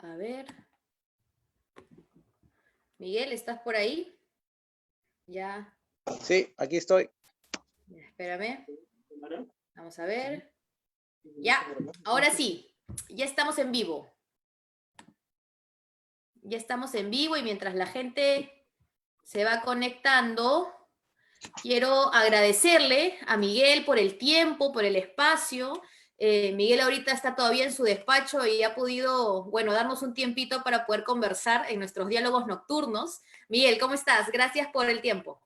A ver. Miguel, ¿estás por ahí? Ya. Sí, aquí estoy. Ya, espérame. Vamos a ver. Ya, ahora sí. Ya estamos en vivo. Ya estamos en vivo y mientras la gente se va conectando, quiero agradecerle a Miguel por el tiempo, por el espacio. Miguel ahorita está todavía en su despacho y ha podido, bueno, darnos un tiempito para poder conversar en nuestros diálogos nocturnos. Miguel, ¿cómo estás? Gracias por el tiempo.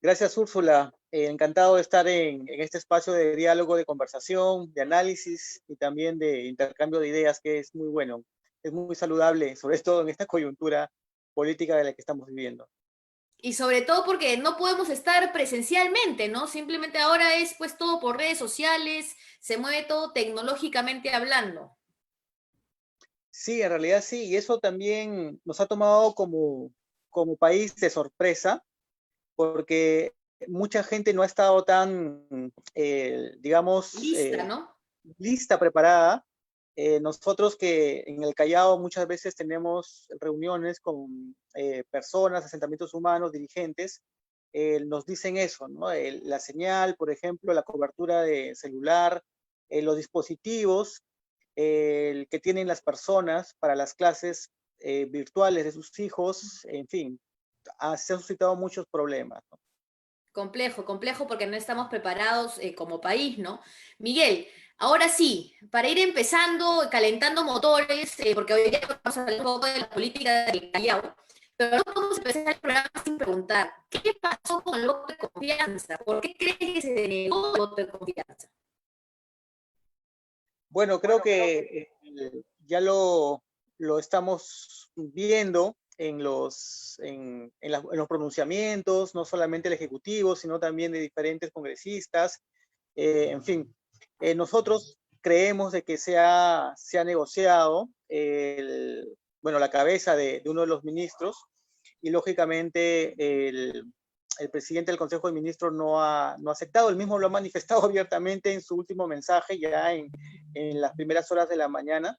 Gracias, Úrsula. Encantado de estar en este espacio de diálogo, de conversación, de análisis y también de intercambio de ideas, que es muy bueno. Es muy saludable, sobre todo en esta coyuntura política de la que estamos viviendo. Y sobre todo porque no podemos estar presencialmente, ¿no? Simplemente ahora es pues todo por redes sociales, se mueve todo tecnológicamente hablando. Sí, en realidad sí, y eso también nos ha tomado como país de sorpresa, porque mucha gente no ha estado tan, digamos, Lista, ¿no? lista, preparada. Nosotros que en el Callao muchas veces tenemos reuniones con personas, asentamientos humanos, dirigentes, nos dicen eso, ¿no? La señal, por ejemplo, la cobertura de celular, los dispositivos el que tienen las personas para las clases virtuales de sus hijos, en fin, se han suscitado muchos problemas, ¿no? Complejo, complejo porque no estamos preparados como país, ¿no? Miguel, ahora sí, para ir empezando, calentando motores, porque hoy día vamos a hablar un poco de la política del Callao, pero no podemos empezar el programa sin preguntar, ¿qué pasó con el voto de confianza? ¿Por qué crees que se denegó el voto de confianza? Bueno, creo que ya lo estamos viendo en los pronunciamientos, no solamente el Ejecutivo, sino también de diferentes congresistas. En fin, nosotros creemos de que se ha negociado bueno, la cabeza de uno de los ministros y lógicamente el presidente del Consejo de Ministros no ha aceptado, él mismo lo ha manifestado abiertamente en su último mensaje ya en las primeras horas de la mañana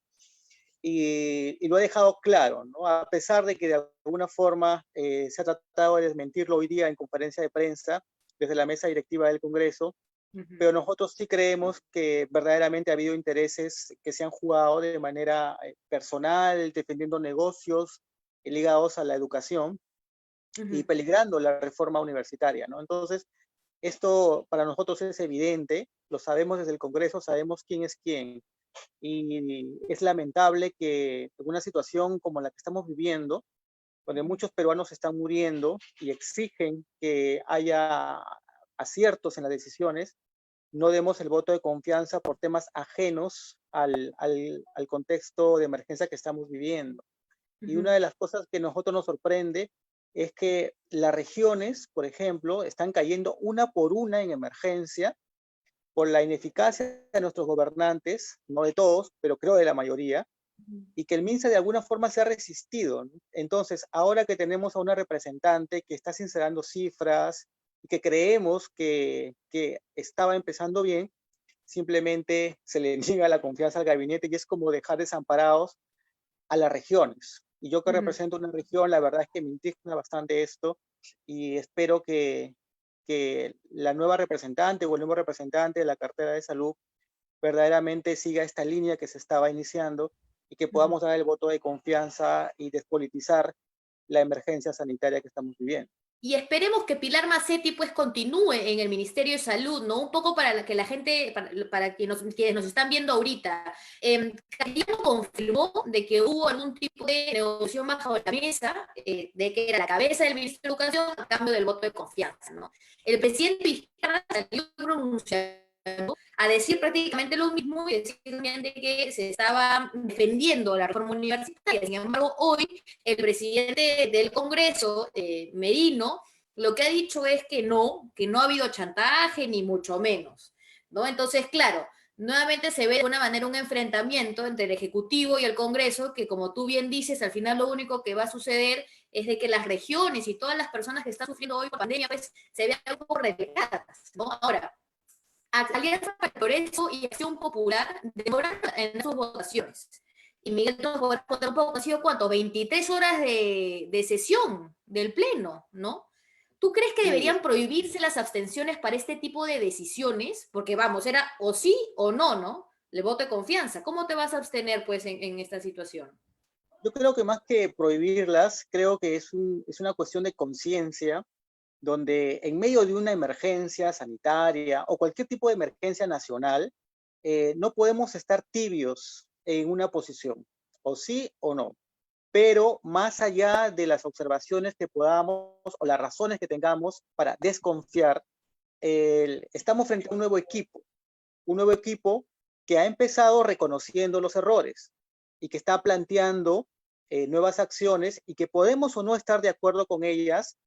y lo ha dejado claro, ¿no? A pesar de que de alguna forma se ha tratado de desmentirlo hoy día en conferencia de prensa desde la mesa directiva del Congreso, pero nosotros sí creemos que verdaderamente ha habido intereses que se han jugado de manera personal, defendiendo negocios ligados a la educación y peligrando la reforma universitaria, ¿no? Entonces, esto para nosotros es evidente, lo sabemos desde el Congreso, sabemos quién es quién, y es lamentable que en una situación como la que estamos viviendo, donde muchos peruanos están muriendo y exigen que haya aciertos en las decisiones, no demos el voto de confianza por temas ajenos al contexto de emergencia que estamos viviendo. Y una de las cosas que a nosotros nos sorprende es que las regiones, por ejemplo, están cayendo una por una en emergencia por la ineficacia de nuestros gobernantes, no de todos, pero creo de la mayoría, y que el MINSA de alguna forma se ha resistido, ¿no? Entonces, ahora que tenemos a una representante que está sincerando cifras y que creemos que estaba empezando bien, simplemente se le niega la confianza al gabinete y es como dejar desamparados a las regiones. Y yo que represento una región, la verdad es que me indigna bastante esto y espero que la nueva representante o el nuevo representante de la cartera de salud verdaderamente siga esta línea que se estaba iniciando y que podamos dar el voto de confianza y despolitizar la emergencia sanitaria que estamos viviendo. Y esperemos que Pilar Macetti pues continúe en el Ministerio de Salud, ¿no? Un poco para que la gente, para quienes nos están viendo ahorita. Carrillo confirmó de que hubo algún tipo de negociación bajo la mesa, de que era la cabeza del Ministerio de Educación a cambio del voto de confianza, ¿no? El presidente Vizcarra salió pronunciando a decir prácticamente lo mismo y decir también de que se estaba defendiendo la reforma universitaria. Sin embargo, hoy el presidente del Congreso, Merino, lo que ha dicho es que no ha habido chantaje, ni mucho menos, ¿no? Entonces, claro, nuevamente se ve de alguna manera un enfrentamiento entre el Ejecutivo y el Congreso, que como tú bien dices, al final lo único que va a suceder es de que las regiones y todas las personas que están sufriendo hoy por pandemia, pues, se vean un poco relegadas, ¿no? Ahora, Alianza para el Progreso y Acción Popular demoran en sus votaciones. Y Miguel nos podrá contar un poco, ha sido cuánto, 23 horas de sesión del Pleno, ¿no? ¿Tú crees que Sí, deberían prohibirse las abstenciones para este tipo de decisiones? Porque vamos, era o sí o no, ¿no? Le voto de confianza. ¿Cómo te vas a abstener, pues, en esta situación? yo creo que más que prohibirlas, creo que es una cuestión de conciencia, donde en medio de una emergencia sanitaria o cualquier tipo de emergencia nacional, no podemos estar tibios en una posición, o sí o no. Pero más allá de las observaciones que podamos o las razones que tengamos para desconfiar, estamos frente a un nuevo equipo que ha empezado reconociendo los errores y que está planteando nuevas acciones y que podemos o no estar de acuerdo con ellas,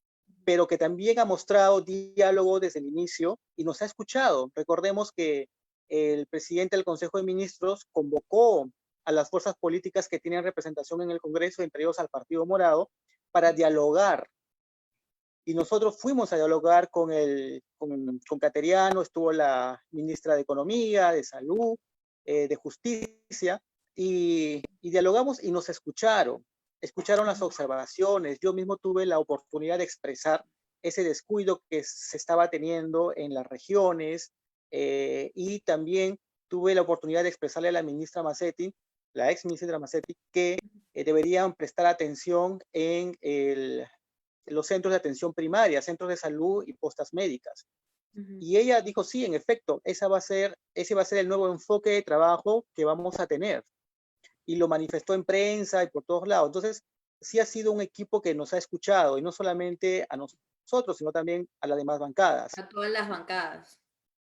pero que también ha mostrado diálogo desde el inicio y nos ha escuchado. Recordemos que el presidente del Consejo de Ministros convocó a las fuerzas políticas que tienen representación en el Congreso, entre ellos al Partido Morado, para dialogar. Y nosotros fuimos a dialogar con Cateriano, estuvo la ministra de Economía, de Salud, de Justicia, y dialogamos y nos escucharon las observaciones. Yo mismo tuve la oportunidad de expresar ese descuido que se estaba teniendo en las regiones, y también tuve la oportunidad de expresarle a la ministra Massetti, la ex ministra Massetti, que deberían prestar atención en los centros de atención primaria, centros de salud y postas médicas. Uh -huh. Y ella dijo, sí, en efecto, ese va a ser el nuevo enfoque de trabajo que vamos a tener. Y lo manifestó en prensa y por todos lados. Entonces, sí ha sido un equipo que nos ha escuchado, y no solamente a nosotros, sino también a las demás bancadas. A todas las bancadas.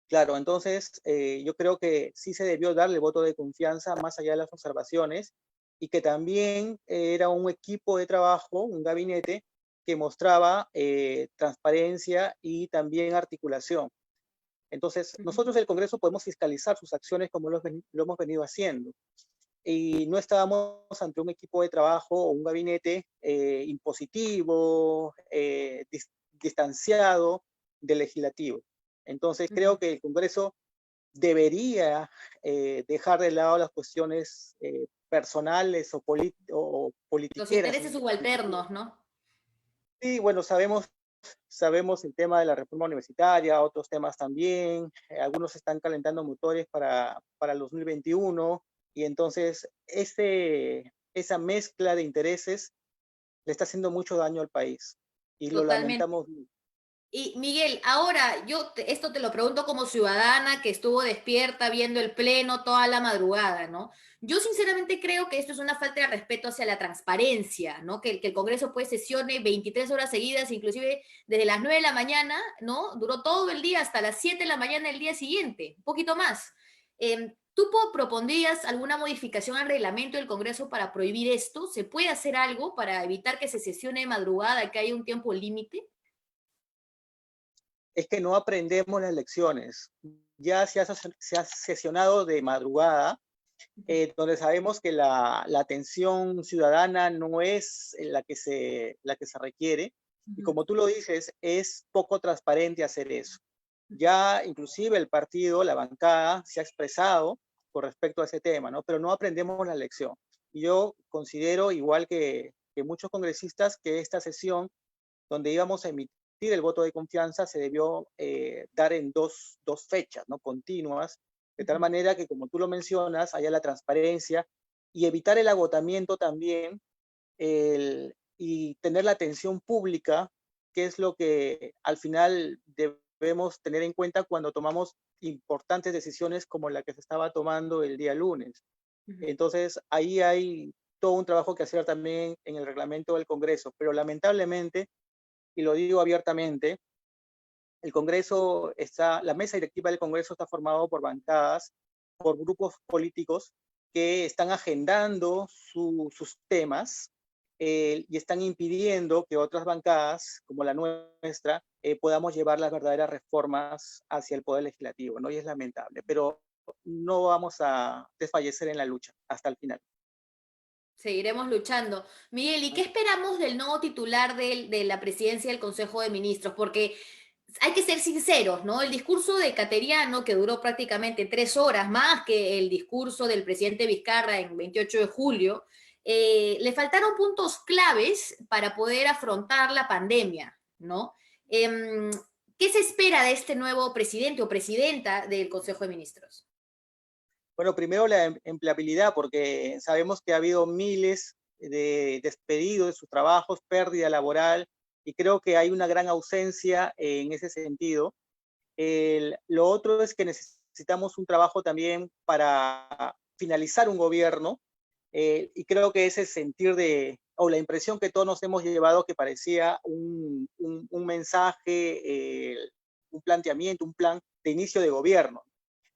Claro, entonces yo creo que sí se debió darle voto de confianza más allá de las observaciones, y que también era un equipo de trabajo, un gabinete que mostraba transparencia y también articulación. Entonces, nosotros del Congreso podemos fiscalizar sus acciones como lo hemos venido haciendo. Y no estábamos ante un equipo de trabajo o un gabinete impositivo, distanciado del legislativo. Entonces, creo que el Congreso debería dejar de lado las cuestiones personales o Los politiqueras. intereses subalternos, ¿no? Sí, bueno, sabemos el tema de la reforma universitaria, otros temas también. Algunos están calentando motores para el 2021, y entonces esa mezcla de intereses le está haciendo mucho daño al país y lo Totalmente. lamentamos. Y Miguel, ahora esto te lo pregunto como ciudadana que estuvo despierta viendo el pleno toda la madrugada, ¿no? Yo sinceramente creo que esto es una falta de respeto hacia la transparencia, ¿no? Que el Congreso pues sesione 23 horas seguidas, inclusive desde las 9 de la mañana, ¿no? Duró todo el día hasta las 7 de la mañana del día siguiente, un poquito más. ¿Tú propondrías alguna modificación al reglamento del Congreso para prohibir esto? ¿Se puede hacer algo para evitar que se sesione de madrugada, que haya un tiempo límite? Es que no aprendemos las lecciones. Ya se ha sesionado de madrugada, donde sabemos que la atención ciudadana no es la que se requiere. Y como tú lo dices, es poco transparente hacer eso. Ya inclusive el partido, la bancada, se ha expresado con respecto a ese tema, ¿no? Pero no aprendemos la lección. Y yo considero, igual que muchos congresistas, que esta sesión, donde íbamos a emitir el voto de confianza, se debió dar en dos fechas, ¿no? Continuas, de tal manera que, como tú lo mencionas, haya la transparencia y evitar el agotamiento también, y tener la atención pública, que es lo que al final debemos tener en cuenta cuando tomamos importantes decisiones como la que se estaba tomando el día lunes. Entonces, ahí hay todo un trabajo que hacer también en el reglamento del Congreso, pero lamentablemente, y lo digo abiertamente, la mesa directiva del Congreso está formado por bancadas, por grupos políticos que están agendando sus temas, y están impidiendo que otras bancadas, como la nuestra, podamos llevar las verdaderas reformas hacia el Poder Legislativo, ¿no? Y es lamentable, pero no vamos a desfallecer en la lucha hasta el final. Seguiremos luchando. Miguel, ¿y qué esperamos del nuevo titular de la presidencia del Consejo de Ministros? Porque hay que ser sinceros, ¿no? El discurso de Cateriano, que duró prácticamente 3 horas más que el discurso del presidente Vizcarra en 28 de julio, le faltaron puntos claves para poder afrontar la pandemia, ¿no? Em, ¿Qué se espera de este nuevo presidente o presidenta del Consejo de Ministros? Bueno, primero la empleabilidad, porque sabemos que ha habido miles de despedidos de sus trabajos, pérdida laboral, y creo que hay una gran ausencia en ese sentido. Lo otro es que necesitamos un trabajo también para finalizar un gobierno, y creo que ese sentir o la impresión que todos nos hemos llevado que parecía un mensaje, un planteamiento, un plan de inicio de gobierno.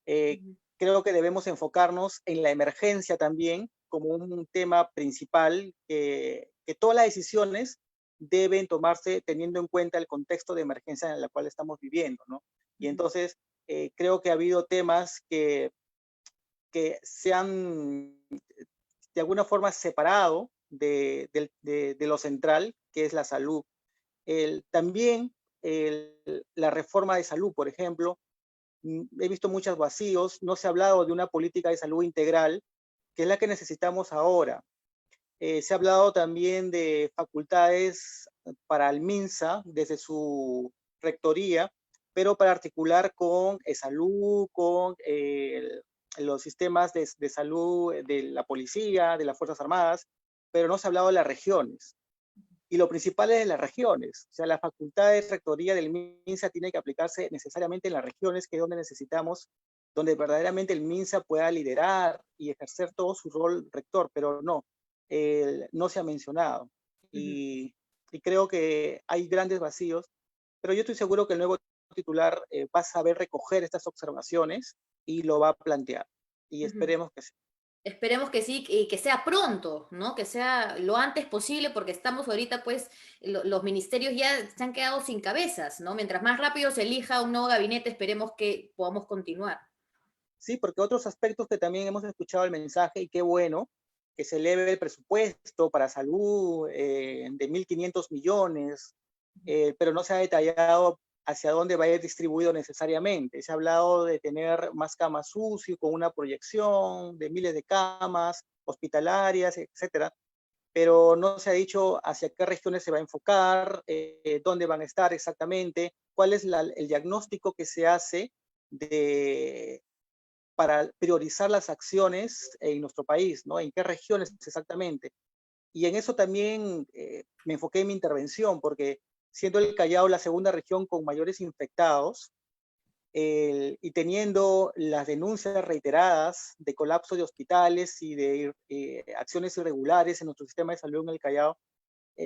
Eh, Creo que debemos enfocarnos en la emergencia también como un tema principal, que todas las decisiones deben tomarse teniendo en cuenta el contexto de emergencia en el cual estamos viviendo, ¿no? Y entonces creo que ha habido temas que se han de alguna forma separado de lo central, que es la salud. También la reforma de salud, por ejemplo, he visto muchos vacíos, no se ha hablado de una política de salud integral, que es la que necesitamos ahora. Se ha hablado también de facultades para el MINSA desde su rectoría, pero para articular con salud, con los sistemas de salud de la policía, de las Fuerzas Armadas, pero no se ha hablado de las regiones. Y lo principal es de las regiones. O sea, la facultad de rectoría del MINSA tiene que aplicarse necesariamente en las regiones, que es donde necesitamos, donde verdaderamente el MINSA pueda liderar y ejercer todo su rol rector, pero no, no se ha mencionado. Y creo que hay grandes vacíos, pero yo estoy seguro que el nuevo titular va a saber recoger estas observaciones y lo va a plantear. Y esperemos que sí. Esperemos que sí, y que sea pronto, ¿no? Que sea lo antes posible, porque estamos ahorita, pues, los ministerios ya se han quedado sin cabezas, ¿no? Mientras más rápido se elija un nuevo gabinete, esperemos que podamos continuar. Sí, porque otros aspectos que también hemos escuchado el mensaje, y qué bueno, que se eleve el presupuesto para salud de 1.500 millones, pero no se ha detallado hacia dónde va a ir distribuido necesariamente. Se ha hablado de tener más camas UCI con una proyección de miles de camas hospitalarias, etcétera, pero no se ha dicho hacia qué regiones se va a enfocar, dónde van a estar exactamente, cuál es el diagnóstico que se hace para priorizar las acciones en nuestro país, ¿no? En qué regiones exactamente. Y en eso también me enfoqué en mi intervención, porque siendo el Callao la segunda región con mayores infectados, y teniendo las denuncias reiteradas de colapso de hospitales y de acciones irregulares en nuestro sistema de salud en el Callao,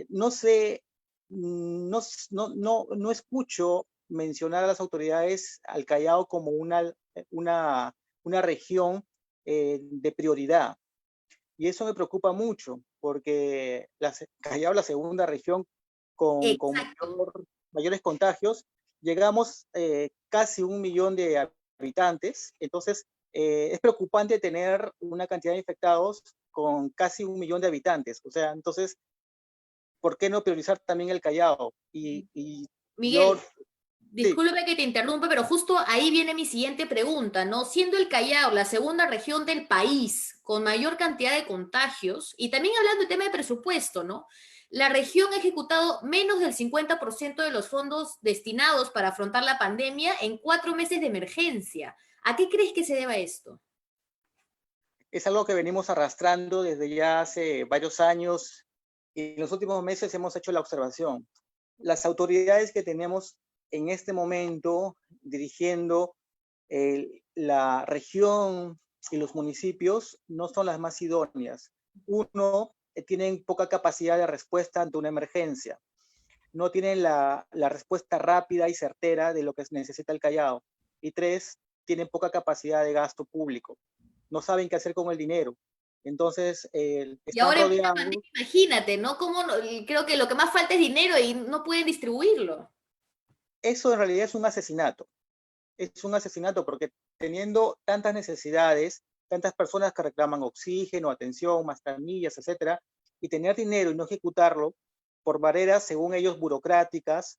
no sé, no escucho mencionar a las autoridades al Callao como una región de prioridad. Y eso me preocupa mucho, porque Callao, la segunda región con Exacto. mayores contagios, llegamos casi 1 millón de habitantes, entonces es preocupante tener una cantidad de infectados con casi 1 millón de habitantes, o sea, entonces, ¿por qué no priorizar también el Callao? Y yo, Miguel, sí, disculpe que te interrumpa, pero justo ahí viene mi siguiente pregunta, ¿no? Siendo el Callao la segunda región del país con mayor cantidad de contagios, y también hablando de tema de presupuesto, ¿no? La región ha ejecutado menos del 50% de los fondos destinados para afrontar la pandemia en 4 meses de emergencia. ¿A qué crees que se deba esto? es algo que venimos arrastrando desde ya hace varios años, y en los últimos meses hemos hecho la observación. Las autoridades que tenemos en este momento dirigiendo la región y los municipios no son las más idóneas. Uno, tienen poca capacidad de respuesta ante una emergencia. No tienen la respuesta rápida y certera de lo que necesita el Callao. Y tres, tienen poca capacidad de gasto público. No saben qué hacer con el dinero. Entonces, Y están ahora en plena rodeados. pandemia, imagínate, ¿no? Creo que lo que más falta es dinero y no pueden distribuirlo. Eso en realidad es un asesinato. Es un asesinato porque teniendo tantas necesidades, tantas personas que reclaman oxígeno, atención, mascarillas, etcétera, y tener dinero y no ejecutarlo por barreras, según ellos, burocráticas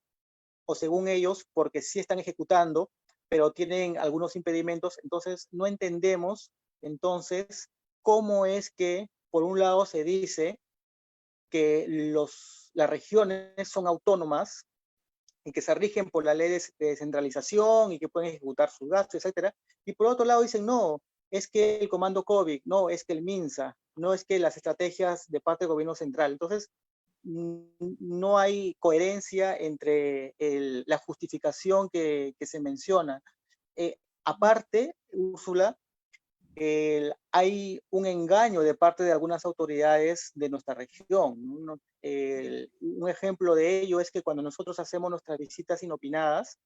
o según ellos, porque sí están ejecutando, pero tienen algunos impedimentos. Entonces, no entendemos, entonces, cómo es que, por un lado, se dice que las regiones son autónomas y que se rigen por la ley de descentralización y que pueden ejecutar sus gastos, etcétera. Y por otro lado dicen, no, es que el comando COVID, no, es que el MINSA, no es que las estrategias de parte del gobierno central. Entonces, no hay coherencia entre la justificación que se menciona. Aparte, Úrsula, hay un engaño de parte de algunas autoridades de nuestra región, ¿no? Un ejemplo de ello es que cuando nosotros hacemos nuestras visitas inopinadas,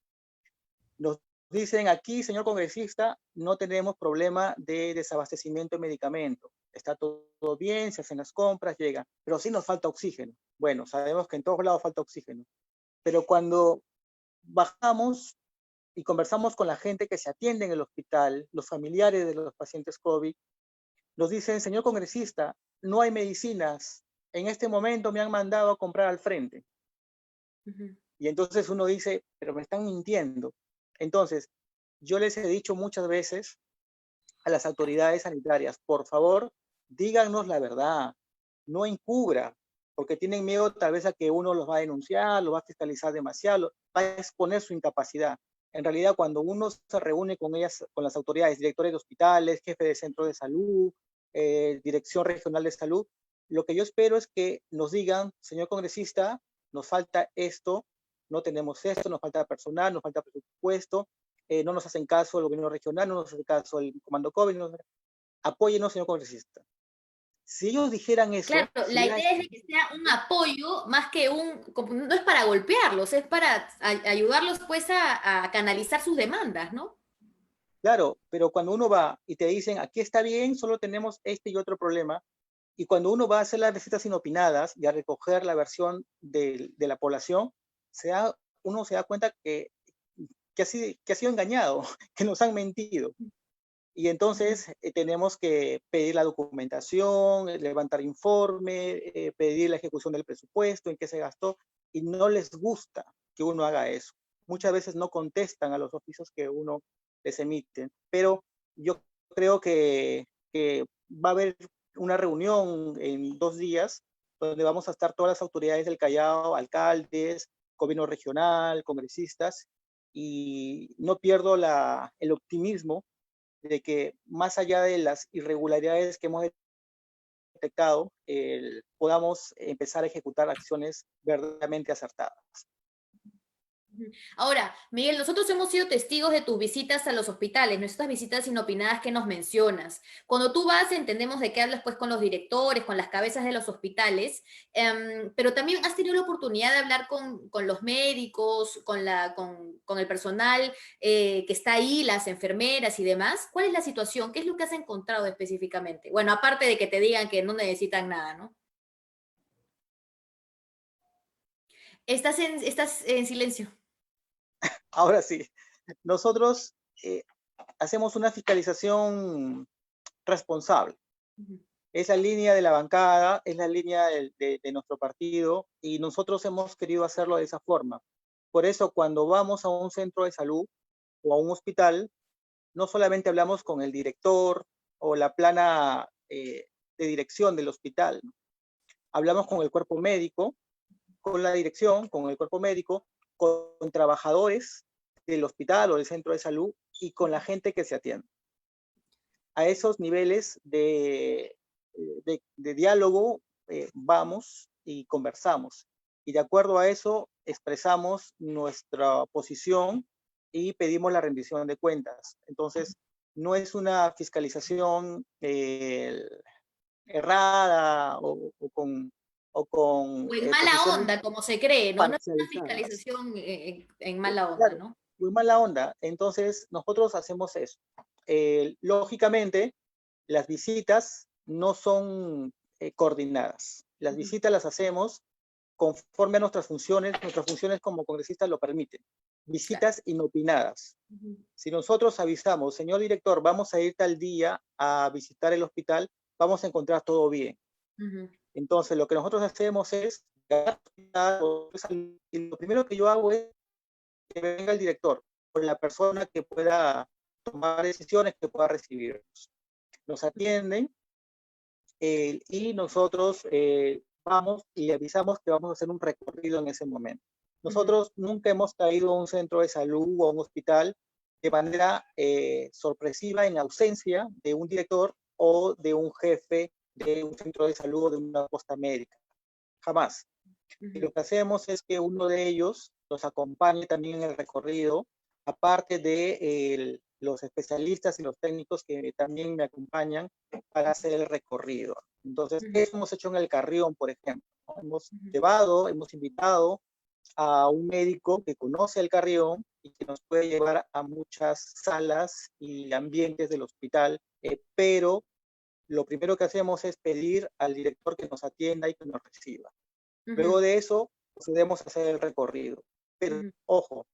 nos dicen aquí, señor congresista, no tenemos problema de desabastecimiento de medicamentos. Está todo bien, se hacen las compras, llegan, pero sí nos falta oxígeno. Bueno, sabemos que en todos lados falta oxígeno, pero cuando bajamos y conversamos con la gente que se atiende en el hospital, los familiares de los pacientes COVID, nos dicen, señor congresista, no hay medicinas. En este momento me han mandado a comprar al frente. Y entonces uno dice, pero me están mintiendo. Entonces, yo les he dicho muchas veces a las autoridades sanitarias, por favor, díganos la verdad, no encubra, porque tienen miedo tal vez a que uno los va a denunciar, los va a fiscalizar demasiado, va a exponer su incapacidad. En realidad, cuando uno se reúne con ellas, con las autoridades, directores de hospitales, jefe de centro de salud, dirección regional de salud, lo que yo espero es que nos digan, señor congresista, nos falta esto, no tenemos esto, nos falta personal, nos falta presupuesto, no nos hacen caso el gobierno regional, no nos hace caso el comando COVID, apóyenos, señor congresista. Si ellos dijeran Claro, eso, si la hubieran, idea es de que sea un apoyo más que no es para golpearlos, es para ayudarlos pues a canalizar sus demandas, ¿no? claro, pero cuando uno va y te dicen, aquí está bien, solo tenemos este y otro problema, y cuando uno va a hacer las visitas inopinadas y a recoger la versión de la población, uno se da cuenta que ha sido engañado, que nos han mentido. Y entonces tenemos que pedir la documentación, levantar informe, pedir la ejecución del presupuesto, en qué se gastó, y no les gusta que uno haga eso. Muchas veces no contestan a los oficios que uno les emite, pero yo creo que va a haber una reunión en 2 días donde vamos a estar todas las autoridades del Callao, alcaldes, gobierno regional, congresistas, y no pierdo el optimismo de que más allá de las irregularidades que hemos detectado, podamos empezar a ejecutar acciones verdaderamente acertadas. Ahora, Miguel, nosotros hemos sido testigos de tus visitas a los hospitales, nuestras visitas inopinadas que nos mencionas. Cuando tú vas, entendemos de qué hablas pues con los directores, con las cabezas de los hospitales, pero también has tenido la oportunidad de hablar con los médicos, con el personal que está ahí, las enfermeras y demás. ¿Cuál es la situación? ¿Qué es lo que has encontrado específicamente? Bueno, aparte de que te digan que no necesitan nada, ¿no? Estás en silencio. Ahora sí, nosotros hacemos una fiscalización responsable. Es la línea de la bancada, es la línea de nuestro partido y nosotros hemos querido hacerlo de esa forma. Por eso cuando vamos a un centro de salud o a un hospital, no solamente hablamos con el director o la plana de dirección del hospital, ¿no? Hablamos con el cuerpo médico, con la dirección, con el cuerpo médico, con trabajadores del hospital o del centro de salud y con la gente que se atiende. A esos niveles de diálogo vamos y conversamos. Y de acuerdo a eso expresamos nuestra posición y pedimos la rendición de cuentas. Entonces, no es una fiscalización errada o con O en mala posiciones onda, como se cree, ¿no? No es una parcializadas. fiscalización en mala onda, Claro, ¿no? muy mala onda. Entonces, nosotros hacemos eso. Lógicamente, las visitas no son coordinadas. Las visitas las hacemos conforme a nuestras funciones como congresistas lo permiten. Claro. Visitas inopinadas. Si nosotros avisamos, señor director, vamos a ir tal día a visitar el hospital, vamos a encontrar todo bien. Entonces, lo que nosotros hacemos es, y lo primero que yo hago es que venga el director o la persona que pueda tomar decisiones, que pueda recibirnos. Nos atienden y nosotros vamos y avisamos que vamos a hacer un recorrido en ese momento. Nosotros nunca hemos caído a un centro de salud o a un hospital de manera sorpresiva en ausencia de un director o de un jefe de un centro de salud o de una posta médica. Jamás. Y lo que hacemos es que uno de ellos nos acompañe también en el recorrido, aparte de los especialistas y los técnicos que también me acompañan para hacer el recorrido. Entonces, eso hemos hecho en el Carrión, por ejemplo, ¿no? Hemos llevado, hemos invitado a un médico que conoce el Carrión y que nos puede llevar a muchas salas y ambientes del hospital, pero lo primero que hacemos es pedir al director que nos atienda y que nos reciba. Luego de eso, procedemos a hacer el recorrido. Pero, ojo,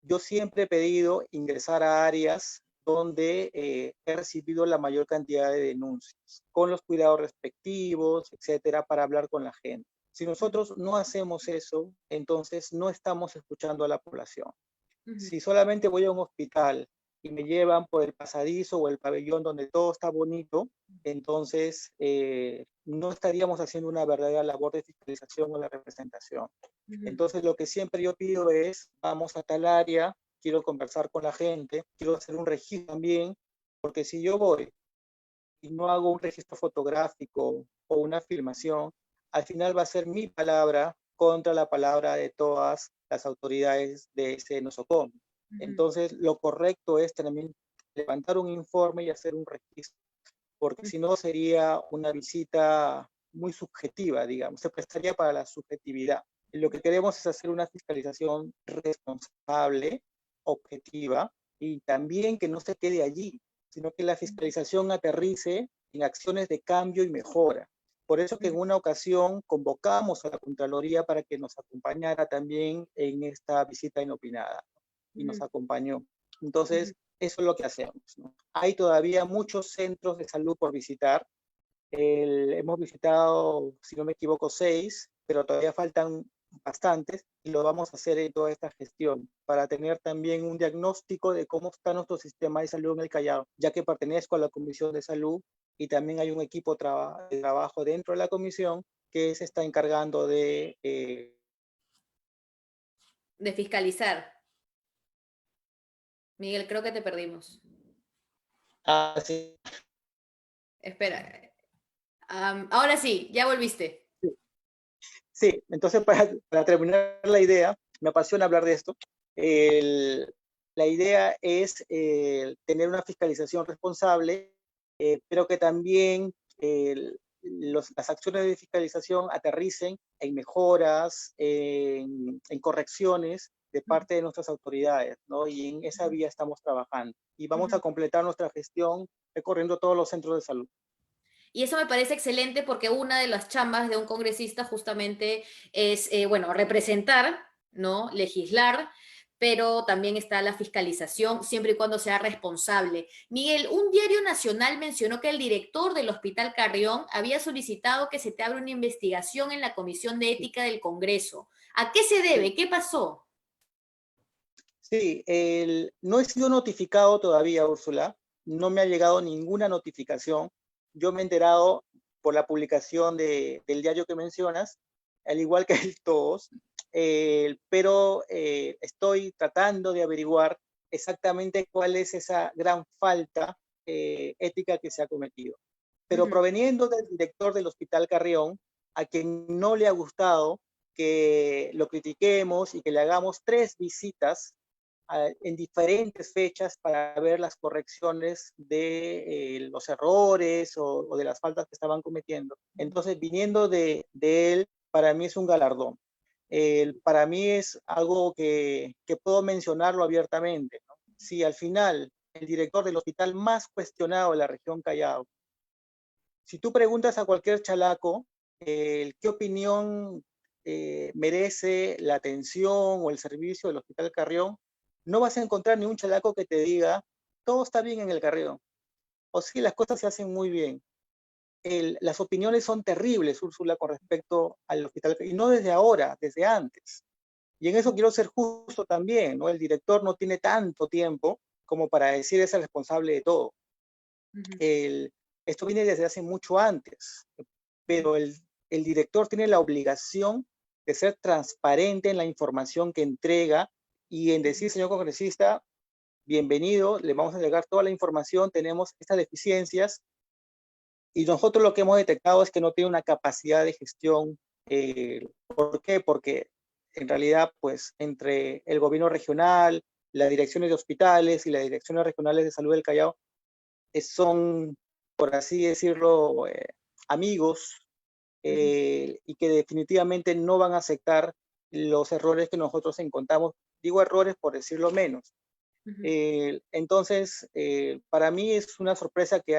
yo siempre he pedido ingresar a áreas donde he recibido la mayor cantidad de denuncias, con los cuidados respectivos, etcétera, para hablar con la gente. Si nosotros no hacemos eso, entonces no estamos escuchando a la población. Si solamente voy a un hospital y me llevan por el pasadizo o el pabellón donde todo está bonito, entonces no estaríamos haciendo una verdadera labor de fiscalización o de representación. Entonces lo que siempre yo pido es, vamos a tal área, quiero conversar con la gente, quiero hacer un registro también, porque si yo voy y no hago un registro fotográfico o una filmación, al final va a ser mi palabra contra la palabra de todas las autoridades de ese nosocom. Entonces, lo correcto es también levantar un informe y hacer un registro, porque si no sería una visita muy subjetiva, digamos, se prestaría para la subjetividad. Y lo que queremos es hacer una fiscalización responsable, objetiva, y también que no se quede allí, sino que la fiscalización aterrice en acciones de cambio y mejora. Por eso que en una ocasión convocamos a la Contraloría para que nos acompañara también en esta visita inopinada, y nos acompañó. Entonces, eso es lo que hacemos, ¿no? Hay todavía muchos centros de salud por visitar. Hemos visitado, si no me equivoco, 6, pero todavía faltan bastantes y lo vamos a hacer en toda esta gestión para tener también un diagnóstico de cómo está nuestro sistema de salud en el Callao, ya que pertenezco a la Comisión de Salud y también hay un equipo de trabajo dentro de la comisión que se está encargando de fiscalizar. Miguel, creo que te perdimos. Sí. Espera. Ahora sí, ya volviste. Sí, entonces para terminar la idea, me apasiona hablar de esto. La idea es tener una fiscalización responsable, pero que también las acciones de fiscalización aterricen en mejoras, en correcciones de parte de nuestras autoridades, ¿no? Y en esa vía estamos trabajando. Y vamos a completar nuestra gestión recorriendo todos los centros de salud. Y eso me parece excelente porque una de las chambas de un congresista justamente es, bueno, representar, ¿no? Legislar, pero también está la fiscalización, siempre y cuando sea responsable. Miguel, un diario nacional mencionó que el director del Hospital Carrión había solicitado que se te abra una investigación en la Comisión de Ética del Congreso. ¿A qué se debe? ¿Qué pasó? Sí, no he sido notificado todavía, Úrsula. No me ha llegado ninguna notificación. Yo me he enterado por la publicación del diario que mencionas, al igual que todos, pero estoy tratando de averiguar exactamente cuál es esa gran falta ética que se ha cometido. Pero proveniendo del director del Hospital Carrión, a quien no le ha gustado que lo critiquemos y que le hagamos 3 visitas en diferentes fechas para ver las correcciones de los errores o de las faltas que estaban cometiendo. Entonces, viniendo de él, para mí es un galardón. Para mí es algo que puedo mencionarlo abiertamente, ¿no? Si al final el director del hospital más cuestionado de la región Callao, si tú preguntas a cualquier chalaco qué opinión merece la atención o el servicio del Hospital Carrión, no vas a encontrar ni un chalaco que te diga, todo está bien en el Carrión. O sí, las cosas se hacen muy bien. Las opiniones son terribles, Úrsula, con respecto al Hospital Carrión. Y no desde ahora, desde antes. Y en eso quiero ser justo también, ¿no? El director no tiene tanto tiempo como para decir es el responsable de todo. Ujú, Esto viene desde hace mucho antes, pero el director tiene la obligación de ser transparente en la información que entrega y en decir, señor congresista, bienvenido, le vamos a entregar toda la información, tenemos estas deficiencias y nosotros lo que hemos detectado es que no tiene una capacidad de gestión. ¿Por qué? Porque en realidad, pues, entre el gobierno regional, las direcciones de hospitales y las direcciones regionales de salud del Callao son, por así decirlo, amigos, ujú, y que definitivamente no van a aceptar los errores que nosotros encontramos. Digo errores por decirlo menos. ujú. Entonces, para mí es una sorpresa que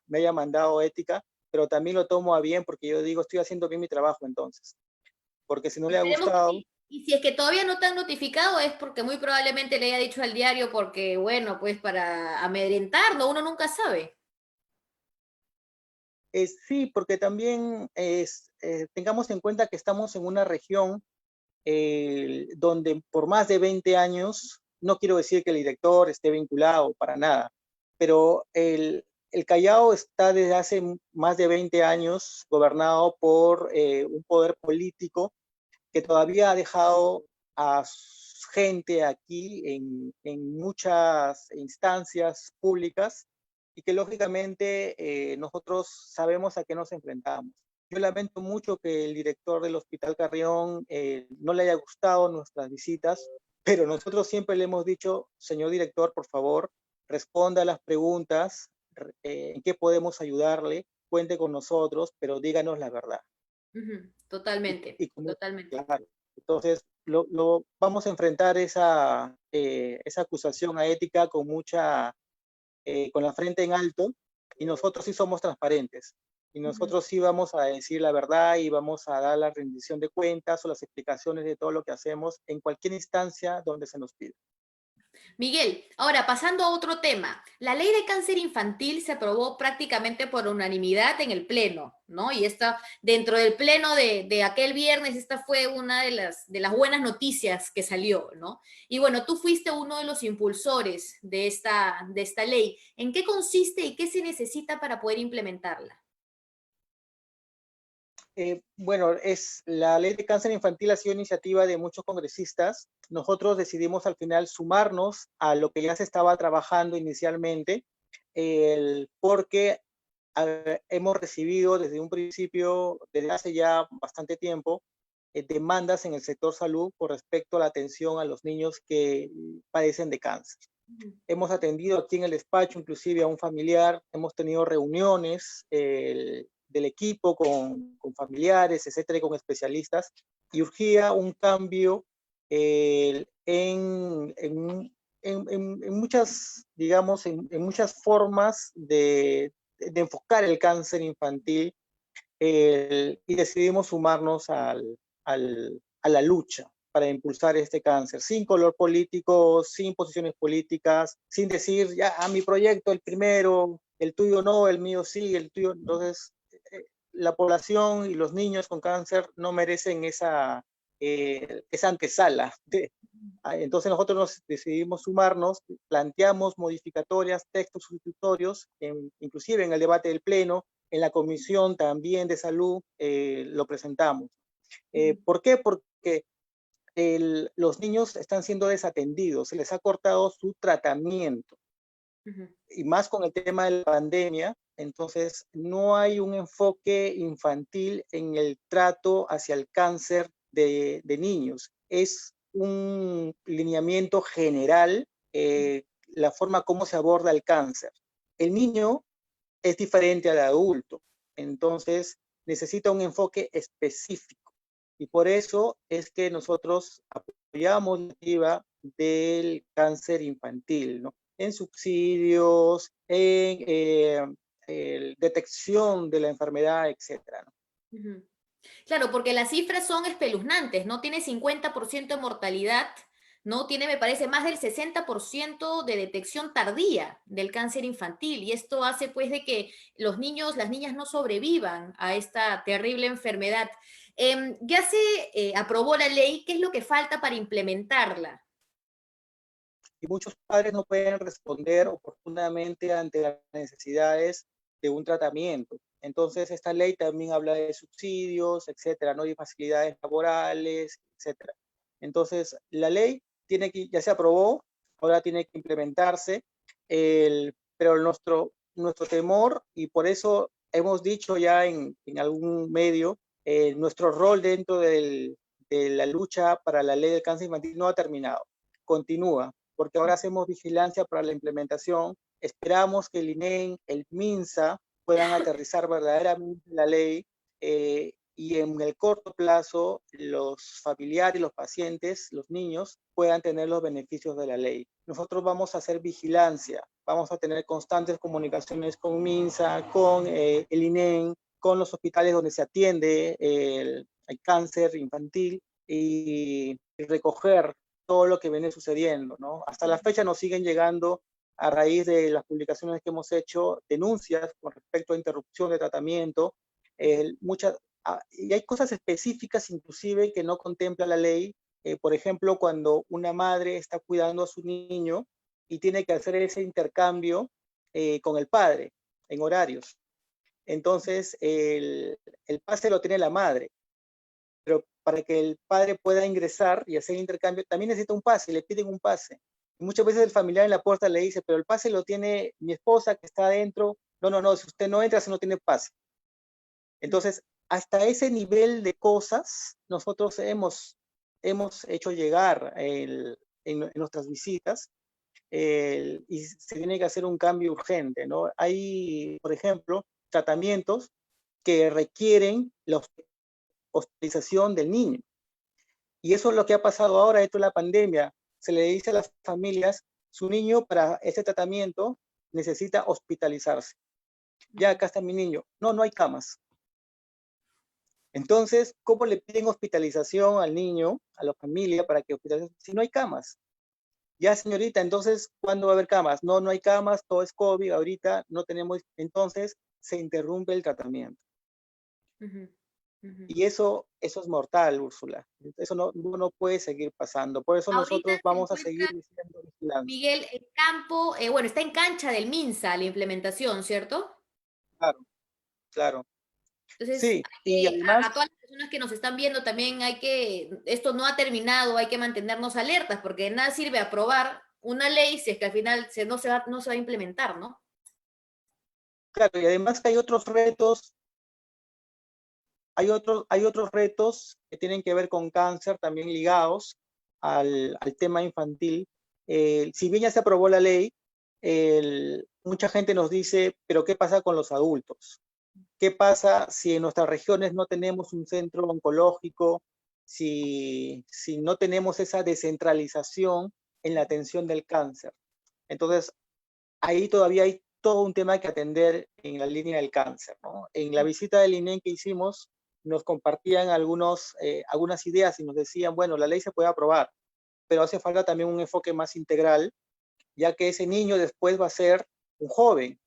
me haya mandado ética, pero también lo tomo a bien porque yo digo, estoy haciendo bien mi trabajo entonces. Porque si no le ha Esperemos que gustado, sí. Y si es que todavía no te han notificado es porque muy probablemente le haya dicho al diario porque, bueno, pues para amedrentarlo, uno nunca sabe. sí, porque también tengamos en cuenta que estamos en una región donde por más de 20 años, no quiero decir que el director esté vinculado para nada, pero el Callao está desde hace más de 20 años gobernado por un poder político que todavía ha dejado a gente aquí en muchas instancias públicas y que lógicamente nosotros sabemos a qué nos enfrentamos. Yo lamento mucho que el director del Hospital Carrión no le haya gustado nuestras visitas, pero nosotros siempre le hemos dicho, señor director, por favor, responda a las preguntas, en qué podemos ayudarle, cuente con nosotros, pero díganos la verdad. Ujú, Y, totalmente, y como, totalmente. claro, entonces vamos a enfrentar esa acusación a ética con la frente en alto, y nosotros sí somos transparentes. Y Ujú. nosotros sí vamos a decir la verdad y vamos a dar la rendición de cuentas o las explicaciones de todo lo que hacemos en cualquier instancia donde se nos pida. Miguel, ahora pasando a otro tema, la ley de cáncer infantil se aprobó prácticamente por unanimidad en el Pleno, ¿no? Y esta, dentro del Pleno de aquel viernes, esta fue una de las buenas noticias que salió, ¿no? Y bueno, tú fuiste uno de los impulsores de esta ley. ¿En qué consiste y qué se necesita para poder implementarla? Bueno, la ley de cáncer infantil ha sido iniciativa de muchos congresistas. Nosotros decidimos al final sumarnos a lo que ya se estaba trabajando inicialmente, porque hemos recibido desde un principio, desde hace ya bastante tiempo, demandas en el sector salud con respecto a la atención a los niños que padecen de cáncer. Hemos atendido aquí en el despacho inclusive a un familiar, hemos tenido reuniones del equipo con familiares, etcétera, y con especialistas, y urgía un cambio en muchas, digamos, en muchas formas de enfocar el cáncer infantil, y decidimos sumarnos a la lucha para impulsar este cáncer, sin color político, sin posiciones políticas, sin decir, ya, a mi proyecto el primero, el tuyo no, el mío sí, el tuyo. Entonces, la población y los niños con cáncer no merecen esa antesala. Entonces nosotros nos decidimos sumarnos, planteamos modificatorias, textos sustitutorios, inclusive en el debate del Pleno, en la Comisión también de Salud lo presentamos. ¿Por qué? Porque los niños están siendo desatendidos, se les ha cortado su tratamiento, Ujú, y más con el tema de la pandemia. Entonces no hay un enfoque infantil en el trato hacia el cáncer de niños. Es un lineamiento general, la forma como se aborda el cáncer. El niño es diferente al adulto, entonces necesita un enfoque específico. Y por eso es que nosotros apoyamos la iniciativa del cáncer infantil, ¿no? En subsidios, en detección de la enfermedad, etcétera, ¿no? ujú. Claro, porque las cifras son espeluznantes, ¿no? Tiene 50% de mortalidad ¿no? Tiene, me parece, más del 60% de detección tardía del cáncer infantil, y esto hace pues de que los niños, las niñas no sobrevivan a esta terrible enfermedad. Ya se aprobó la ley, ¿qué es lo que falta para implementarla? Y muchos padres no pueden responder oportunamente ante las necesidades de un tratamiento. Entonces, esta ley también habla de subsidios, etcétera, ¿no? Y facilidades laborales, etcétera. Entonces, la ley ya se aprobó, ahora tiene que implementarse, pero nuestro temor, y por eso hemos dicho ya en algún medio, nuestro rol dentro de la lucha para la ley del cáncer infantil no ha terminado, continúa, porque ahora hacemos vigilancia para la implementación. Esperamos que el INEM, el MINSA, puedan aterrizar verdaderamente la ley, y en el corto plazo los familiares, los pacientes, los niños puedan tener los beneficios de la ley. Nosotros vamos a hacer vigilancia, vamos a tener constantes comunicaciones con MINSA, con el INEM, con los hospitales donde se atiende el cáncer infantil, y recoger todo lo que viene sucediendo, ¿no? Hasta la fecha nos siguen llegando, a raíz de las publicaciones que hemos hecho, denuncias con respecto a interrupción de tratamiento, y hay cosas específicas inclusive que no contempla la ley, por ejemplo, cuando una madre está cuidando a su niño y tiene que hacer ese intercambio con el padre en horarios. Entonces, el pase lo tiene la madre, pero para que el padre pueda ingresar y hacer el intercambio, también necesita un pase, le piden un pase. Y muchas veces el familiar en la puerta le dice, pero el pase lo tiene mi esposa que está adentro. No, no, no, si usted no entra, si no tiene pase. Entonces, hasta ese nivel de cosas, nosotros hemos hecho llegar en nuestras visitas, y se tiene que hacer un cambio urgente, ¿no? Hay, por ejemplo, tratamientos que requieren la hospitalización del niño. Y eso es lo que ha pasado ahora dentro de la pandemia. Se le dice a las familias, su niño para este tratamiento necesita hospitalizarse. Ya acá está mi niño. No, no hay camas. Entonces, ¿cómo le piden hospitalización al niño, a la familia, para que hospitalice si no hay camas? Ya, señorita, entonces, ¿cuándo va a haber camas? No, no hay camas, todo es COVID, ahorita no tenemos, entonces se interrumpe el tratamiento. Uh-huh. Uh-huh. Y eso es mortal, Úrsula. Eso no puede seguir pasando. Por eso Ahorita nosotros se vamos a encuentra, seguir diciendo vigilancia. Miguel, el campo, bueno, está en cancha del MINSA la implementación, ¿cierto? Claro, claro. Entonces, Sí, y además, a todas las personas que nos están viendo también esto no ha terminado, hay que mantenernos alertas, porque de nada sirve aprobar una ley si es que al final no se va a implementar, ¿no? claro, y además que hay otros retos, hay otros retos que tienen que ver con cáncer, también ligados al tema infantil. Si bien ya se aprobó la ley, mucha gente nos dice, pero ¿qué pasa con los adultos? ¿Qué pasa si en nuestras regiones no tenemos un centro oncológico, si no tenemos esa descentralización en la atención del cáncer? Entonces, ahí todavía hay todo un tema que atender en la línea del cáncer, ¿no? En la visita del INEM que hicimos, nos compartían algunas ideas y nos decían, bueno, la ley se puede aprobar, pero hace falta también un enfoque más integral, ya que ese niño después va a ser un joven,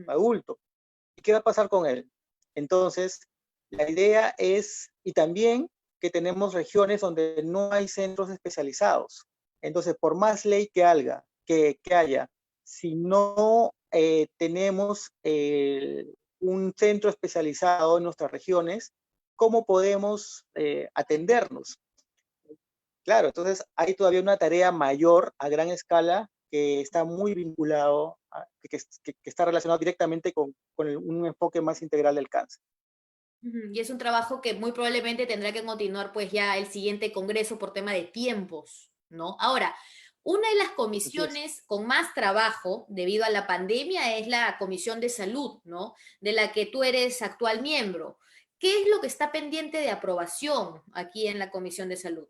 adulto. ¿Y qué va a pasar con él? Entonces, la idea es, y también que tenemos regiones donde no hay centros especializados. Entonces, por más ley que haya, si no tenemos un centro especializado en nuestras regiones, ¿cómo podemos atendernos? Claro, entonces hay todavía una tarea mayor a gran escala que está muy vinculado, que está relacionado directamente con un enfoque más integral del cáncer. Y es un trabajo que muy probablemente tendrá que continuar pues ya el siguiente congreso por tema de tiempos, ¿no? Ahora, una de las Así es. comisiones con más trabajo debido a la pandemia es la Comisión de Salud, ¿no? De la que tú eres actual miembro. ¿Qué es lo que está pendiente de aprobación aquí en la Comisión de Salud?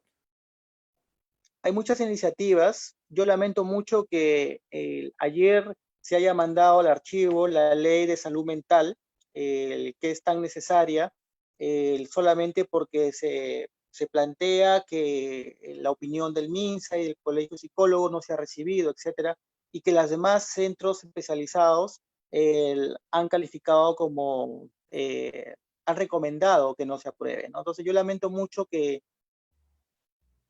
Hay muchas iniciativas. Yo lamento mucho que ayer se haya mandado al archivo la ley de salud mental, que es tan necesaria, solamente porque se plantea que la opinión del MINSA y del Colegio de Psicólogos no se ha recibido, etcétera, y que los demás centros especializados han calificado como, han recomendado que no se apruebe, ¿no? Entonces yo lamento mucho que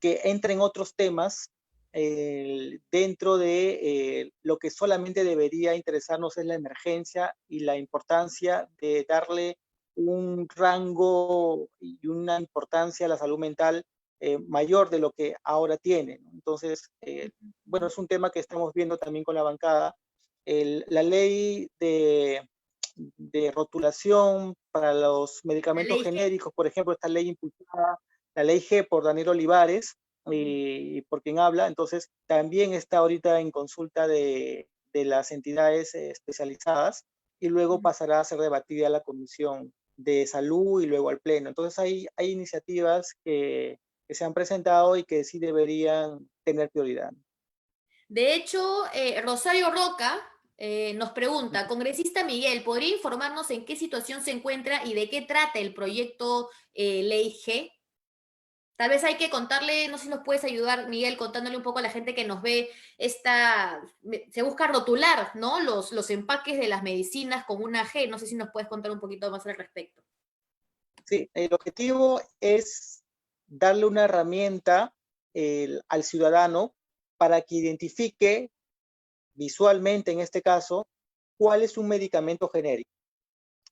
entren otros temas dentro de lo que solamente debería interesarnos es la emergencia y la importancia de darle un rango y una importancia a la salud mental mayor de lo que ahora tiene, ¿no? Entonces, bueno, es un tema que estamos viendo también con la bancada. La ley de rotulación para los La medicamentos ley G. genéricos, por ejemplo, esta ley impulsada, la ley G por Daniel Olivares, y por quien habla, entonces también está ahorita en consulta de las entidades especializadas y luego pasará a ser debatida a la Comisión de Salud y luego al Pleno. Entonces hay iniciativas que se han presentado y que sí deberían tener prioridad. De hecho, Rosario Roca nos pregunta, congresista Miguel, ¿podría informarnos en qué situación se encuentra y de qué trata el proyecto Ley G? Tal vez hay que contarle, no sé si nos puedes ayudar, Miguel, contándole un poco a la gente que nos ve se busca rotular, ¿no? Los empaques de las medicinas con una G. No sé si nos puedes contar un poquito más al respecto. Sí, el objetivo es darle una herramienta al ciudadano para que identifique visualmente, en este caso, cuál es un medicamento genérico.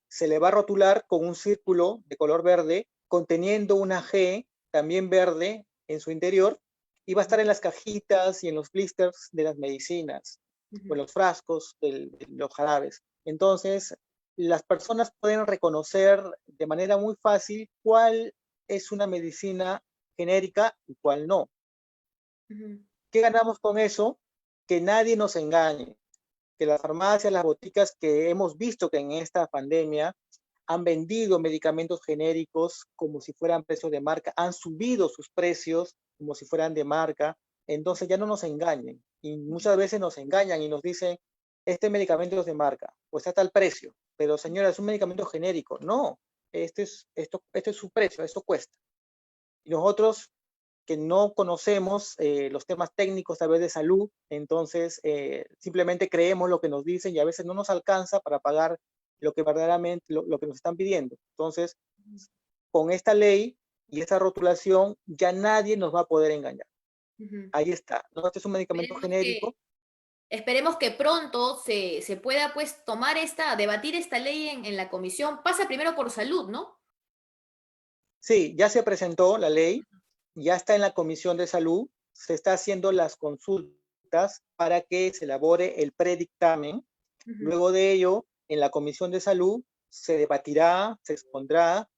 Se le va a rotular con un círculo de color verde conteniendo una G, también verde, en su interior, y va a estar en las cajitas y en los blisters de las medicinas, o en los frascos de los jarabes. Entonces, las personas pueden reconocer de manera muy fácil cuál es una medicina genérica y cuál no. ¿Qué ganamos con eso? Que nadie nos engañe, que las farmacias, las boticas que hemos visto que en esta pandemia han vendido medicamentos genéricos como si fueran precios de marca, han subido sus precios como si fueran de marca, entonces ya no nos engañen. Y muchas veces nos engañan y nos dicen, este medicamento es de marca, pues está al precio, pero señora, es un medicamento genérico. No, este es su precio, esto cuesta. Y nosotros que no conocemos los temas técnicos tal vez de salud, entonces simplemente creemos lo que nos dicen y a veces no nos alcanza para pagar lo que verdaderamente, lo que nos están pidiendo. Entonces, con esta ley y esta rotulación, ya nadie nos va a poder engañar. Ahí está. ¿No? Este es un medicamento genérico. Esperemos que pronto se pueda pues debatir esta ley en la comisión. Pasa primero por salud, ¿no? Sí, ya se presentó la ley, ya está en la Comisión de Salud, se está haciendo las consultas para que se elabore el predictamen. Luego de ello, en la Comisión de Salud se debatirá, se expondrá,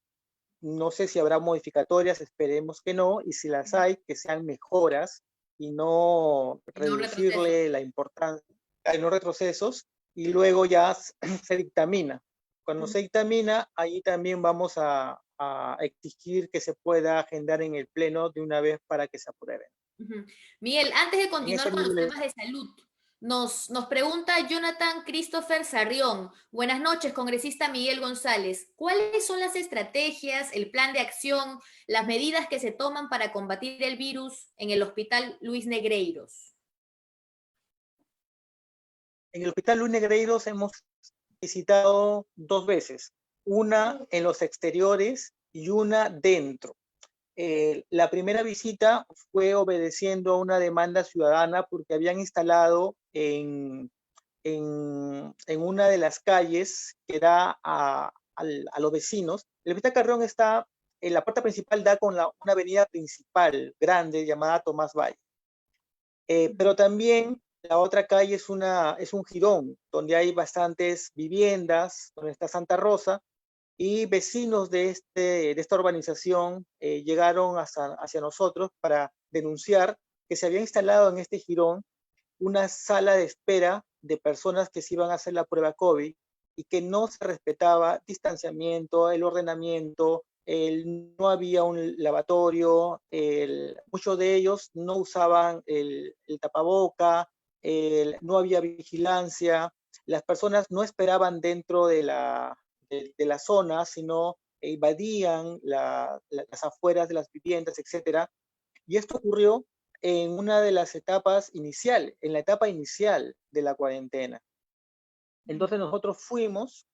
no sé si habrá modificatorias, esperemos que no, y si las hay, que sean mejoras y no No retroceso. reducirle la importancia, no retrocesos, y luego ya se dictamina. Cuando se dictamina, ahí también vamos a exigir que se pueda agendar en el Pleno de una vez para que se aprueben. Miguel, antes de En continuar ese con los nivel. temas de salud, nos pregunta Jonathan Christopher Sarrión. Buenas noches, congresista Miguel González. ¿Cuáles son las estrategias, el plan de acción, las medidas que se toman para combatir el virus en el Hospital Luis Negreiros? En el Hospital Luis Negreiros hemos visitado 2 veces, una en los exteriores y una dentro. La primera visita fue obedeciendo a una demanda ciudadana porque habían instalado en una de las calles que da a los vecinos. El Hospital Carrión está, en la puerta principal da con una avenida principal grande llamada Tomás Valle. Pero también la otra calle es un jirón donde hay bastantes viviendas, donde está Santa Rosa, y vecinos de esta urbanización llegaron hacia nosotros para denunciar que se había instalado en este jirón una sala de espera de personas que se iban a hacer la prueba COVID y que no se respetaba distanciamiento, el ordenamiento, no había un lavatorio, muchos de ellos no usaban el tapaboca, no había vigilancia, las personas no esperaban dentro de la zona, sino invadían las afueras de las viviendas, etcétera. Y esto ocurrió en una de las etapas iniciales, en la etapa inicial de la cuarentena. Entonces nosotros fuimos,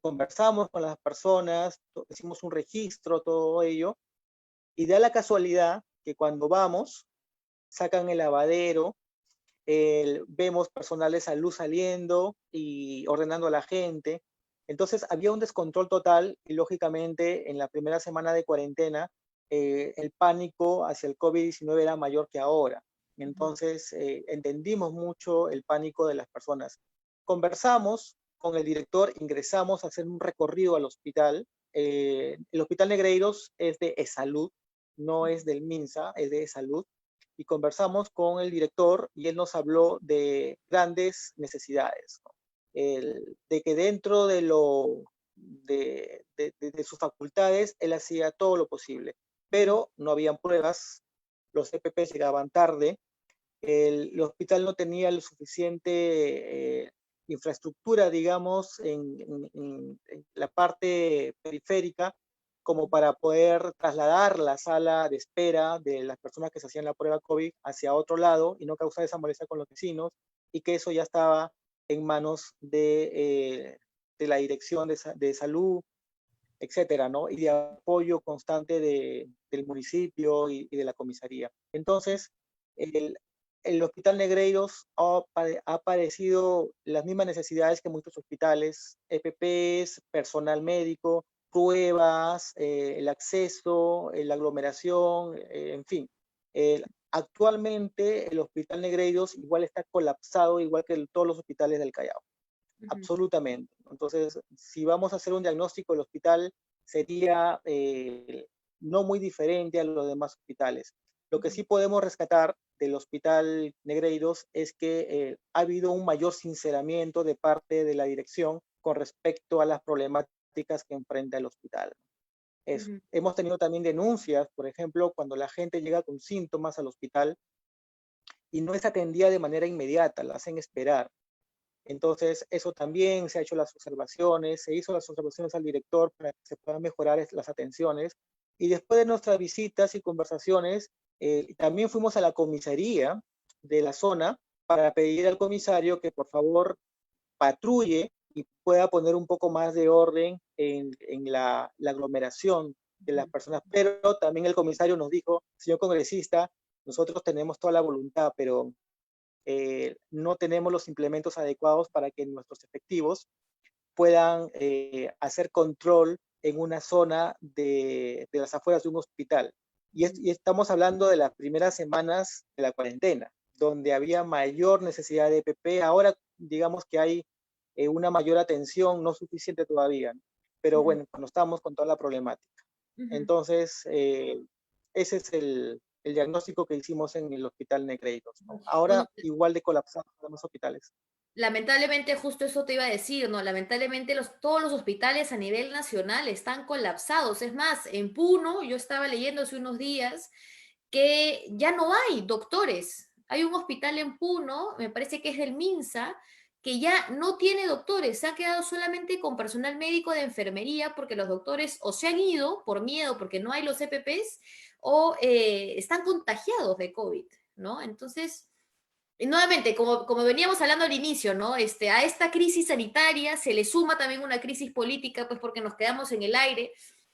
conversamos con las personas, hicimos un registro, todo ello, y da la casualidad que cuando vamos, sacan el lavadero, vemos personal de salud saliendo y ordenando a la gente. Entonces había un descontrol total y lógicamente en la primera semana de cuarentena el pánico hacia el COVID-19 era mayor que ahora. Entonces entendimos mucho el pánico de las personas. Conversamos con el director, ingresamos a hacer un recorrido al hospital. El Hospital Negreiros es de Salud, no es del MINSA, es de Salud, y conversamos con el director y él nos habló de grandes necesidades, ¿no? De que dentro de sus facultades él hacía todo lo posible, pero no habían pruebas, los EPPs llegaban tarde, el hospital no tenía lo suficiente infraestructura, digamos, en la parte periférica como para poder trasladar la sala de espera de las personas que se hacían la prueba COVID hacia otro lado y no causar esa molestia con los vecinos, y que eso ya estaba en manos de la dirección de salud, etcétera, ¿no? Y de apoyo constante del municipio y de la comisaría. Entonces, el, el Hospital Negreiros ha padecido las mismas necesidades que muchos hospitales, EPPs, personal médico, pruebas, el acceso, la aglomeración, en fin. Actualmente el Hospital Negreiros igual está colapsado, igual que todos los hospitales del Callao. Absolutamente. Entonces, si vamos a hacer un diagnóstico del hospital, sería no muy diferente a los demás hospitales. Lo que sí podemos rescatar del Hospital Negreiros es que ha habido un mayor sinceramiento de parte de la dirección con respecto a las problemáticas que enfrenta el hospital. Hemos tenido también denuncias, por ejemplo, cuando la gente llega con síntomas al hospital y no es atendida de manera inmediata, la hacen esperar. Entonces, eso también se ha hecho las observaciones, se hizo las observaciones al director para que se puedan mejorar las atenciones. Y después de nuestras visitas y conversaciones, también fuimos a la comisaría de la zona para pedir al comisario que por favor patrulle y pueda poner un poco más de orden en la aglomeración de las personas. Pero también el comisario nos dijo, señor congresista, nosotros tenemos toda la voluntad, pero no tenemos los implementos adecuados para que nuestros efectivos puedan hacer control en una zona de las afueras de un hospital. Y estamos hablando de las primeras semanas de la cuarentena, donde había mayor necesidad de EPP. Ahora digamos que hay una mayor atención, no suficiente todavía, ¿no? Pero bueno, cuando estamos con toda la problemática. Entonces, ese es el diagnóstico que hicimos en el Hospital Negreiros, ¿no? Ahora Bueno, igual de colapsados los demás hospitales. lamentablemente, justo eso te iba a decir, ¿no? Lamentablemente todos los hospitales a nivel nacional están colapsados. Es más, en Puno, yo estaba leyendo hace unos días que ya no hay doctores. Hay un hospital en Puno, me parece que es del MINSA, que ya no tiene doctores, se ha quedado solamente con personal médico de enfermería porque los doctores o se han ido por miedo porque no hay los EPPs o están contagiados de COVID, ¿no? Entonces, y nuevamente, como veníamos hablando al inicio, ¿no? A esta crisis sanitaria se le suma también una crisis política, pues porque nos quedamos en el aire.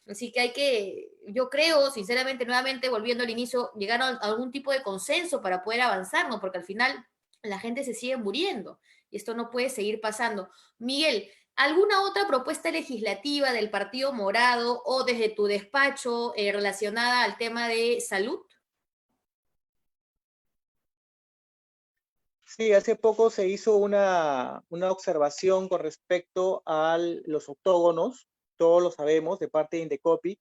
Así que hay que, yo creo, sinceramente, nuevamente, volviendo al inicio, llegar a algún tipo de consenso para poder avanzar, ¿no? Porque al final la gente se sigue muriendo y esto no puede seguir pasando. Miguel, ¿alguna otra propuesta legislativa del Partido Morado o desde tu despacho relacionada al tema de salud? Sí, hace poco se hizo una observación con respecto a los octógonos, todos lo sabemos, de parte de Indecopi,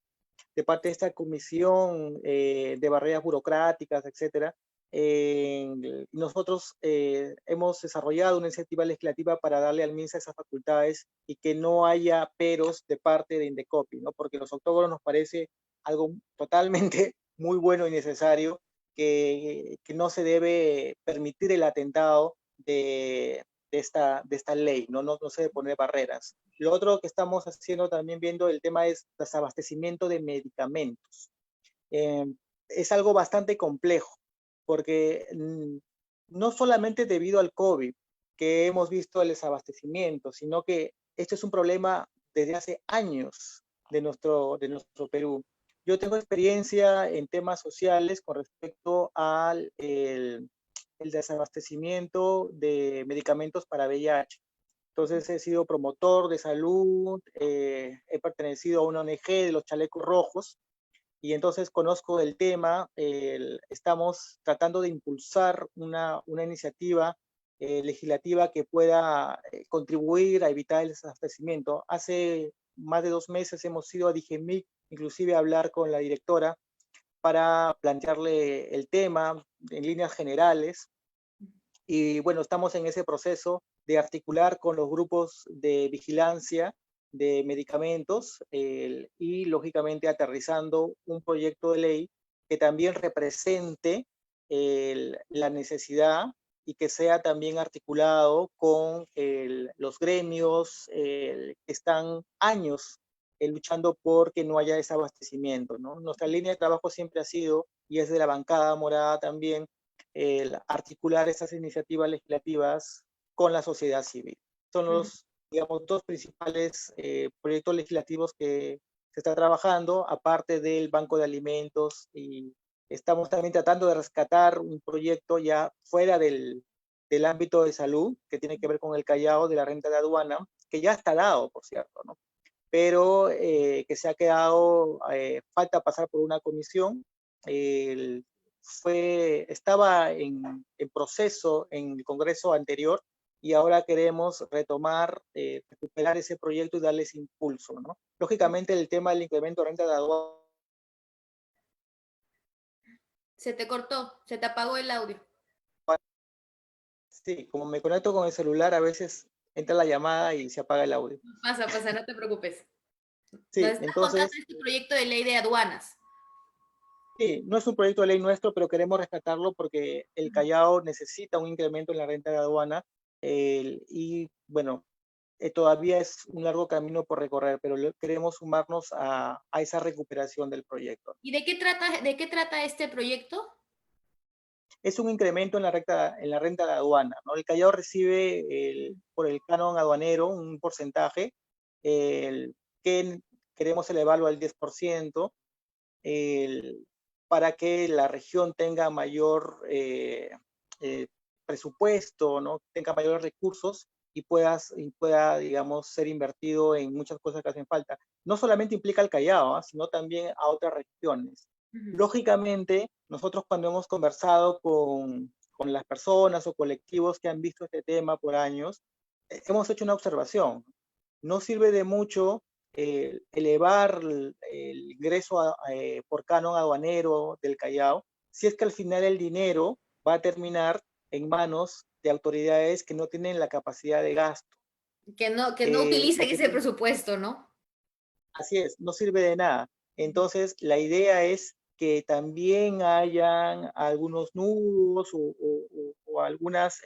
de parte de esta comisión de barreras burocráticas, etcétera. Nosotros hemos desarrollado una iniciativa legislativa para darle al MINSA esas facultades y que no haya peros de parte de Indecopi, ¿no? Porque los octógonos nos parece algo totalmente muy bueno y necesario, que no se debe permitir el atentado de de esta ley, no se debe poner barreras. Lo otro que estamos haciendo también viendo el tema es desabastecimiento de medicamentos. Eh, es algo bastante complejo, porque no solamente debido al COVID que hemos visto el desabastecimiento, sino que esto es un problema desde hace años de nuestro Perú. Yo tengo experiencia en temas sociales con respecto al el desabastecimiento de medicamentos para VIH. Entonces he sido promotor de salud, he pertenecido a una ONG de los Chalecos Rojos, y entonces conozco el tema. Estamos tratando de impulsar una iniciativa legislativa que pueda contribuir a evitar el desabastecimiento. Hace más de 2 meses hemos ido a DIGEMIC, inclusive a hablar con la directora para plantearle el tema en líneas generales. Y bueno, estamos en ese proceso de articular con los grupos de vigilancia de medicamentos y lógicamente aterrizando un proyecto de ley que también represente la necesidad y que sea también articulado con los gremios que están años luchando por que no haya desabastecimiento, ¿no? Nuestra línea de trabajo siempre ha sido, y es de la bancada morada también, el articular esas iniciativas legislativas con la sociedad civil. Son los, digamos, dos principales proyectos legislativos que se está trabajando, aparte del Banco de Alimentos, y estamos también tratando de rescatar un proyecto ya fuera del ámbito de salud, que tiene que ver con el Callao de la renta de aduana, que ya está dado, por cierto, ¿no? Pero que se ha quedado, falta pasar por una comisión. Estaba en proceso en el Congreso anterior, y ahora queremos retomar, recuperar ese proyecto y darles impulso, ¿no? Lógicamente el tema del incremento de renta de aduana. Se te cortó, se te apagó el audio. Sí, como me conecto con el celular, a veces entra la llamada y se apaga el audio. Pasa, no te preocupes. Nos Sí, estás contando entonces, este proyecto de ley de aduanas. sí, no es un proyecto de ley nuestro, pero queremos rescatarlo porque el Callao necesita un incremento en la renta de aduana, y bueno, todavía es un largo camino por recorrer, pero queremos sumarnos a esa recuperación del proyecto. ¿Y de qué trata este proyecto? Es un incremento en la renta de aduana, ¿no? El Callao recibe por el canon aduanero un porcentaje que queremos elevarlo al 10%, el, para que la región tenga mayor eh, presupuesto, ¿no? Tenga mayores recursos y pueda, digamos, ser invertido en muchas cosas que hacen falta. No solamente implica al Callao, sino también a otras regiones. Lógicamente, nosotros cuando hemos conversado con las personas o colectivos que han visto este tema por años, hemos hecho una observación. No sirve de mucho elevar el ingreso por canon aduanero del Callao, si es que al final el dinero va a terminar en manos de autoridades que no tienen la capacidad de gasto. Que no utilicen Porque ese presupuesto, ¿no? así es, no sirve de nada. Entonces, la idea es que también hayan algunos nudos o algunas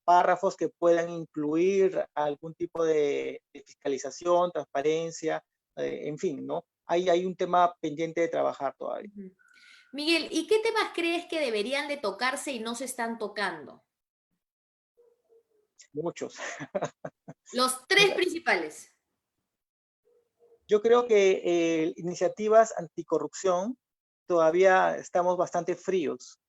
párrafos que puedan incluir algún tipo de fiscalización, transparencia, en fin, ¿no? Hay un tema pendiente de trabajar todavía. Miguel, ¿y qué temas crees que deberían de tocarse y no se están tocando? Muchos. Los tres principales. Yo creo que iniciativas anticorrupción todavía estamos bastante fríos.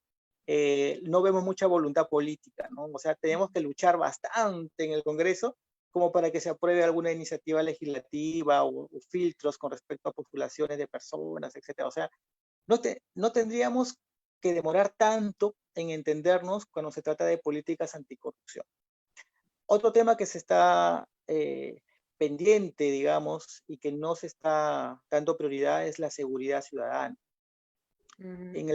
No vemos mucha voluntad política, ¿no? O sea, tenemos que luchar bastante en el Congreso como para que se apruebe alguna iniciativa legislativa o filtros con respecto a postulaciones de personas, etcétera. O sea, no tendríamos que demorar tanto en entendernos cuando se trata de políticas anticorrupción. Otro tema que se está pendiente, digamos, y que no se está dando prioridad es la seguridad ciudadana. En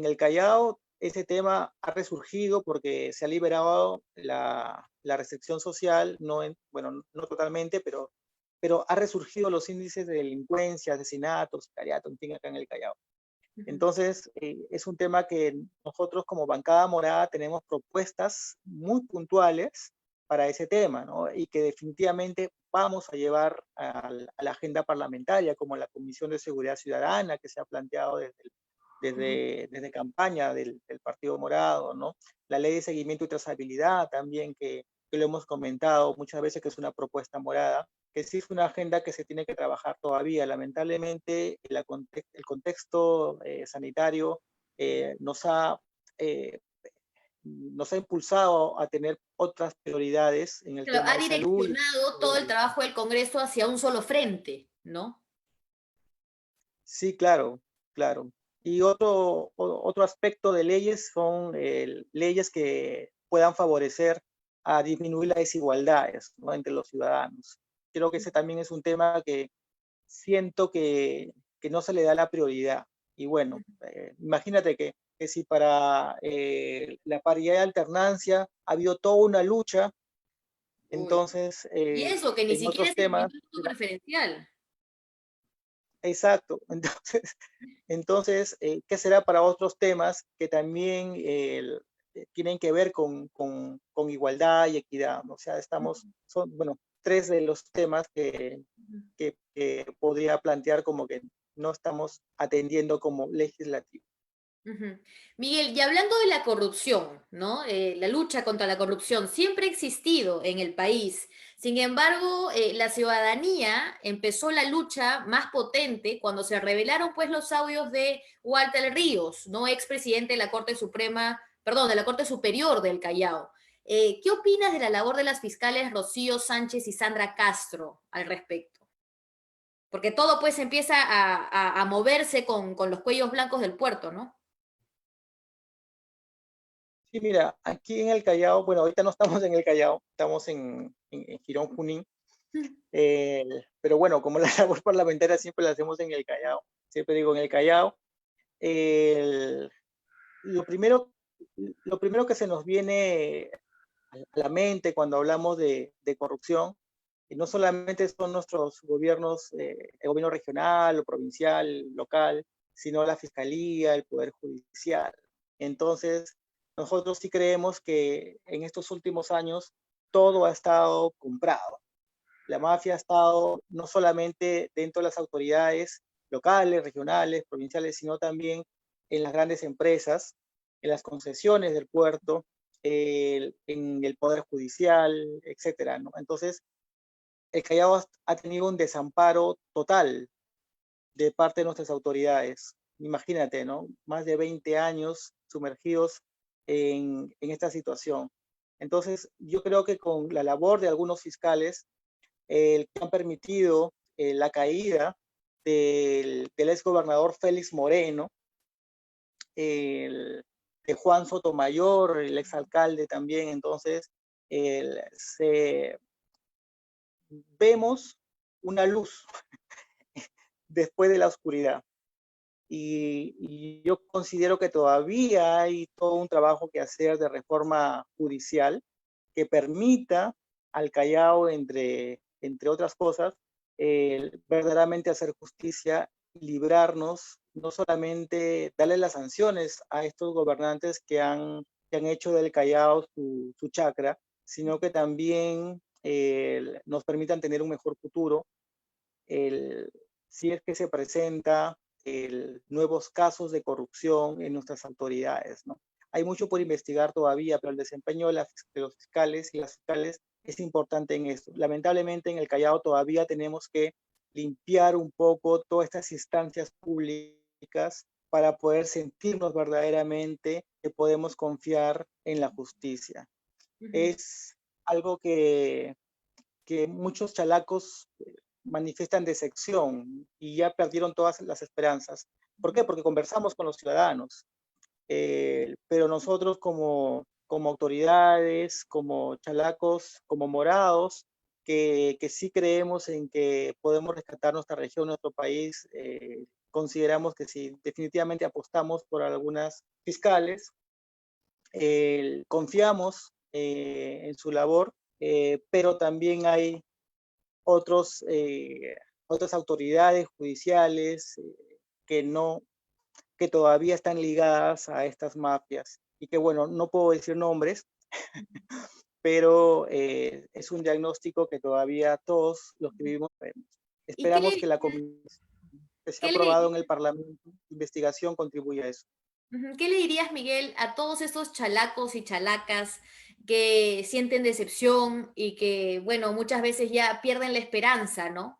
el Callao, ese tema ha resurgido porque se ha liberado la restricción social, bueno, no totalmente, pero ha resurgido los índices de delincuencia, asesinatos, sicariato, en fin, acá en el Callao. Entonces, es un tema que nosotros como bancada morada tenemos propuestas muy puntuales para ese tema, ¿no? Y que definitivamente vamos a llevar a la agenda parlamentaria, como la Comisión de Seguridad Ciudadana, que se ha planteado desde campaña del Partido Morado, ¿no? La ley de seguimiento y trazabilidad también, que lo hemos comentado muchas veces, que es una propuesta morada, que sí es una agenda que se tiene que trabajar todavía. Lamentablemente, el contexto sanitario eh, nos ha, eh, nos ha impulsado a tener otras prioridades en el Pero tema ha de salud. direccionado todo el trabajo del Congreso hacia un solo frente, ¿no? Sí, claro, claro. Y otro aspecto de leyes son leyes que puedan favorecer a disminuir las desigualdades, ¿no?, entre los ciudadanos. Creo que ese también es un tema que siento que no se le da la prioridad. Y bueno, imagínate que si para la paridad de alternancia ha habido toda una lucha, Uy. entonces Y eso, que ni en siquiera otros es el temas, minuto preferencial. exacto, entonces, ¿qué será para otros temas que también tienen que ver con igualdad y equidad, ¿no? O sea, son, bueno, tres de los temas que podría plantear como que no estamos atendiendo como legislativo. Ujú. Miguel, y hablando de la corrupción, ¿no? La lucha contra la corrupción siempre ha existido en el país. Sin embargo, la ciudadanía empezó la lucha más potente cuando se revelaron pues los audios de Walter Ríos, ¿no? Expresidente de la Corte Suprema, perdón, de la Corte Superior del Callao. ¿Qué opinas de la labor de las fiscales Rocío Sánchez y Sandra Castro al respecto? Porque todo pues empieza a moverse con los cuellos blancos del puerto, ¿no? Sí, mira, aquí en el Callao, bueno, ahorita no estamos en el Callao, estamos en Girón Junín, eh, pero bueno, como la labor parlamentaria siempre la hacemos en el Callao, siempre digo en el Callao, el- lo primero, lo primero que se nos viene a la mente cuando hablamos de corrupción, y no solamente son nuestros gobiernos, el gobierno regional o provincial, local, sino la fiscalía, el poder judicial. Entonces, nosotros sí creemos que en estos últimos años todo ha estado comprado. La mafia ha estado no solamente dentro de las autoridades locales, regionales, provinciales, sino también en las grandes empresas, en las concesiones del puerto, en el poder judicial, etcétera, ¿no? Entonces, el Callao ha tenido un desamparo total de parte de nuestras autoridades. Imagínate, ¿no? Más de 20 años sumergidos en esta situación. Entonces, yo creo que con la labor de algunos fiscales, que han permitido la caída del exgobernador Félix Moreno, el, de Juan Sotomayor, el exalcalde también. Entonces, vemos una luz después de la oscuridad. Y yo considero que todavía hay todo un trabajo que hacer de reforma judicial que permita al Callao, entre otras cosas, verdaderamente hacer justicia y librarnos, no solamente darle las sanciones a estos gobernantes que han hecho del Callao su chacra, sino que también nos permitan tener un mejor futuro. El, si es que se presenta nuevos casos de corrupción en nuestras autoridades, ¿no? Hay mucho por investigar todavía, pero el desempeño de los fiscales y las fiscales es importante en esto. Lamentablemente en el Callao todavía tenemos que limpiar un poco todas estas instancias públicas para poder sentirnos verdaderamente que podemos confiar en la justicia. Uh -huh. Es algo que muchos chalacos manifiestan decepción y ya perdieron todas las esperanzas. ¿Por qué? Porque conversamos con los ciudadanos, pero nosotros como autoridades, como chalacos, como morados, que sí creemos en que podemos rescatar nuestra región, nuestro país, consideramos que sí, definitivamente apostamos por algunas fiscales, confiamos en su labor, pero también hay otros, otras autoridades judiciales que no que todavía están ligadas a estas mafias. Y que bueno, no puedo decir nombres, pero es un diagnóstico que todavía todos los que vivimos vemos. ¿Y qué Esperamos que la comisión que se ha qué le, aprobado en el Parlamento de investigación contribuya a eso. ¿qué le dirías, Miguel, a todos esos chalacos y chalacas que sienten decepción y que, bueno, muchas veces ya pierden la esperanza, ¿no?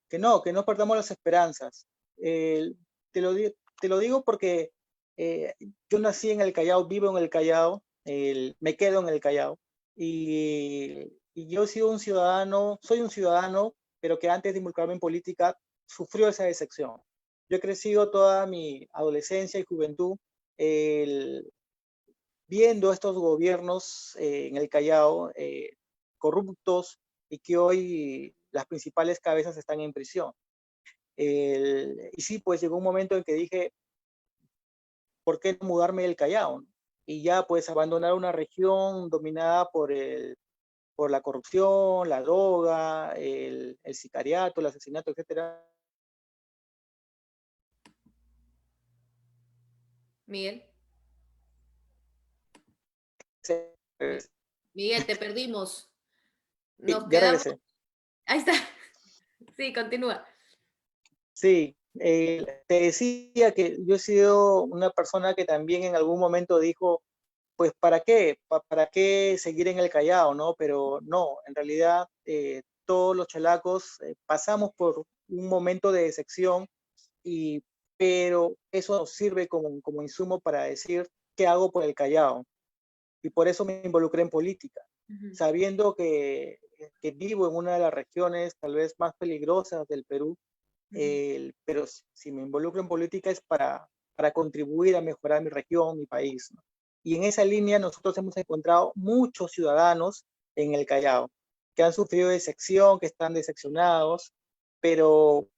Que no perdamos las esperanzas. Eh, te lo digo porque eh, yo nací en el Callao, vivo en el Callao, me quedo en el Callao y yo he sido un ciudadano, soy un ciudadano, pero que antes de involucrarme en política sufrió esa decepción. Yo he crecido toda mi adolescencia y juventud el, viendo estos gobiernos en el Callao corruptos y que hoy las principales cabezas están en prisión. Y sí, pues llegó un momento en que dije, ¿por qué no mudarme del Callao? Y ya pues abandonar una región dominada por la corrupción, la droga, el sicariato, el asesinato, etcétera. Miguel. Sí, Miguel, te perdimos. Nos ya quedamos. regresé. Ahí está. Sí, continúa. Sí, te decía que yo he sido una persona que también en algún momento dijo, pues ¿para qué? ¿Para qué seguir en el Callao, no? Pero no, en realidad todos los chalacos pasamos por un momento de decepción, y, pero eso nos sirve como insumo para decir qué hago por el Callao. Y por eso me involucré en política, Ujú, sabiendo que vivo en una de las regiones tal vez más peligrosas del Perú, ujú, pero si me involucro en política es para contribuir a mejorar mi región, mi país, ¿no? Y en esa línea nosotros hemos encontrado muchos ciudadanos en el Callao que han sufrido decepción, que están decepcionados, pero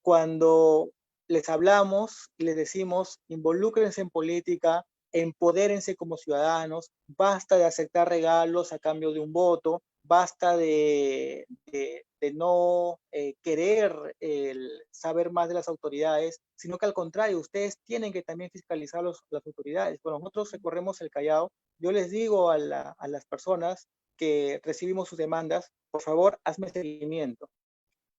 cuando les hablamos y les decimos, involúcrense en política, empodérense como ciudadanos, basta de aceptar regalos a cambio de un voto, basta de no querer saber más de las autoridades, sino que al contrario, ustedes tienen que también fiscalizar las autoridades. Cuando nosotros recorremos el Callao, yo les digo a las personas que recibimos sus demandas, por favor, hazme seguimiento.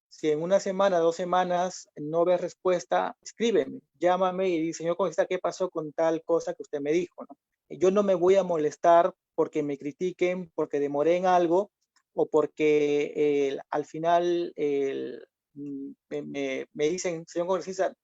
Si en una semana, 2 semanas no ves respuesta, escríbeme, llámame y dice, señor congresista, ¿qué pasó con tal cosa que usted me dijo? ¿No? Yo no me voy a molestar porque me critiquen, porque demoré en algo o porque al final me dicen, señor congresista,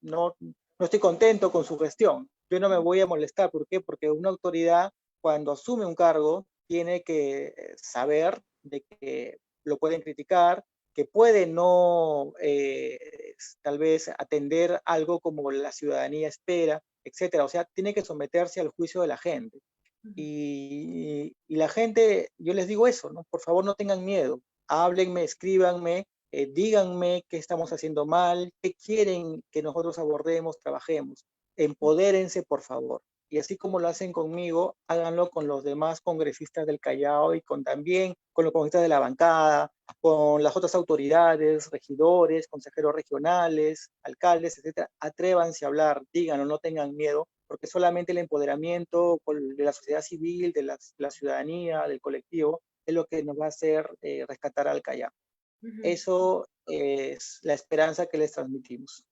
no, no estoy contento con su gestión. Yo no me voy a molestar. ¿Por qué? Porque una autoridad, cuando asume un cargo, tiene que saber de que lo pueden criticar, que puede no tal vez atender algo como la ciudadanía espera, etcétera. O sea, tiene que someterse al juicio de la gente. ujú. Y la gente, yo les digo eso, ¿no? Por favor, no tengan miedo. Háblenme, escríbanme, díganme qué estamos haciendo mal, qué quieren que nosotros abordemos, trabajemos. Empodérense, por favor. Y así como lo hacen conmigo, háganlo con los demás congresistas del Callao y con también con los congresistas de la bancada, con las otras autoridades, regidores, consejeros regionales, alcaldes, etcétera. Atrévanse a hablar, díganlo, no tengan miedo, porque solamente el empoderamiento de la sociedad civil, de la ciudadanía, del colectivo, es lo que nos va a hacer rescatar al Callao. Ujú. Eso es la esperanza que les transmitimos.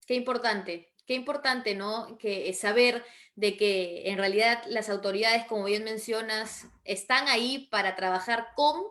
Qué importante, ¿no? Que saber de que en realidad las autoridades, como bien mencionas, están ahí para trabajar con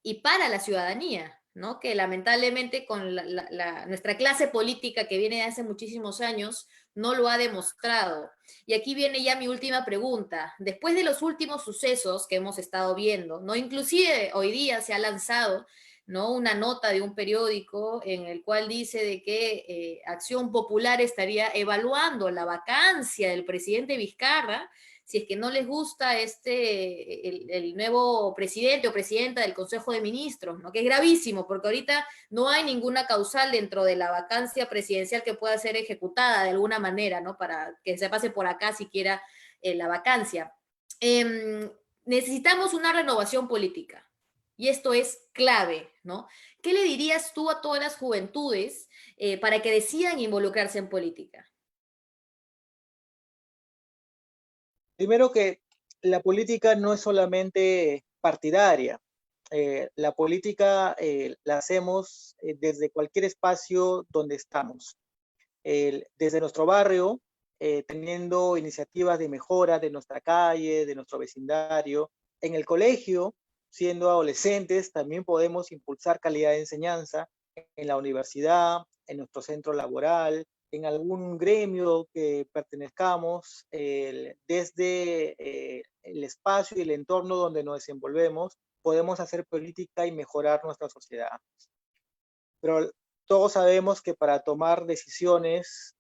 y para la ciudadanía, ¿no? Que lamentablemente con nuestra clase política que viene de hace muchísimos años no lo ha demostrado. Y aquí viene ya mi última pregunta. Después de los últimos sucesos que hemos estado viendo, ¿no? Inclusive hoy día se ha lanzado, ¿no? Una nota de un periódico en el cual dice de que Acción Popular estaría evaluando la vacancia del presidente Vizcarra si es que no les gusta el nuevo presidente o presidenta del Consejo de Ministros, ¿no? Que es gravísimo, porque ahorita no hay ninguna causal dentro de la vacancia presidencial que pueda ser ejecutada de alguna manera, ¿no? Para que se pase por acá siquiera la vacancia. Necesitamos una renovación política. Y esto es clave, ¿no? ¿Qué le dirías tú a todas las juventudes para que decidan involucrarse en política? Primero que la política no es solamente partidaria. La política la hacemos desde cualquier espacio donde estamos. Desde nuestro barrio, teniendo iniciativas de mejora de nuestra calle, de nuestro vecindario. En el colegio, siendo adolescentes, también podemos impulsar calidad de enseñanza en la universidad, en nuestro centro laboral, en algún gremio que pertenezcamos, desde el espacio y el entorno donde nos desenvolvemos, podemos hacer política y mejorar nuestra sociedad. Pero todos sabemos que para tomar decisiones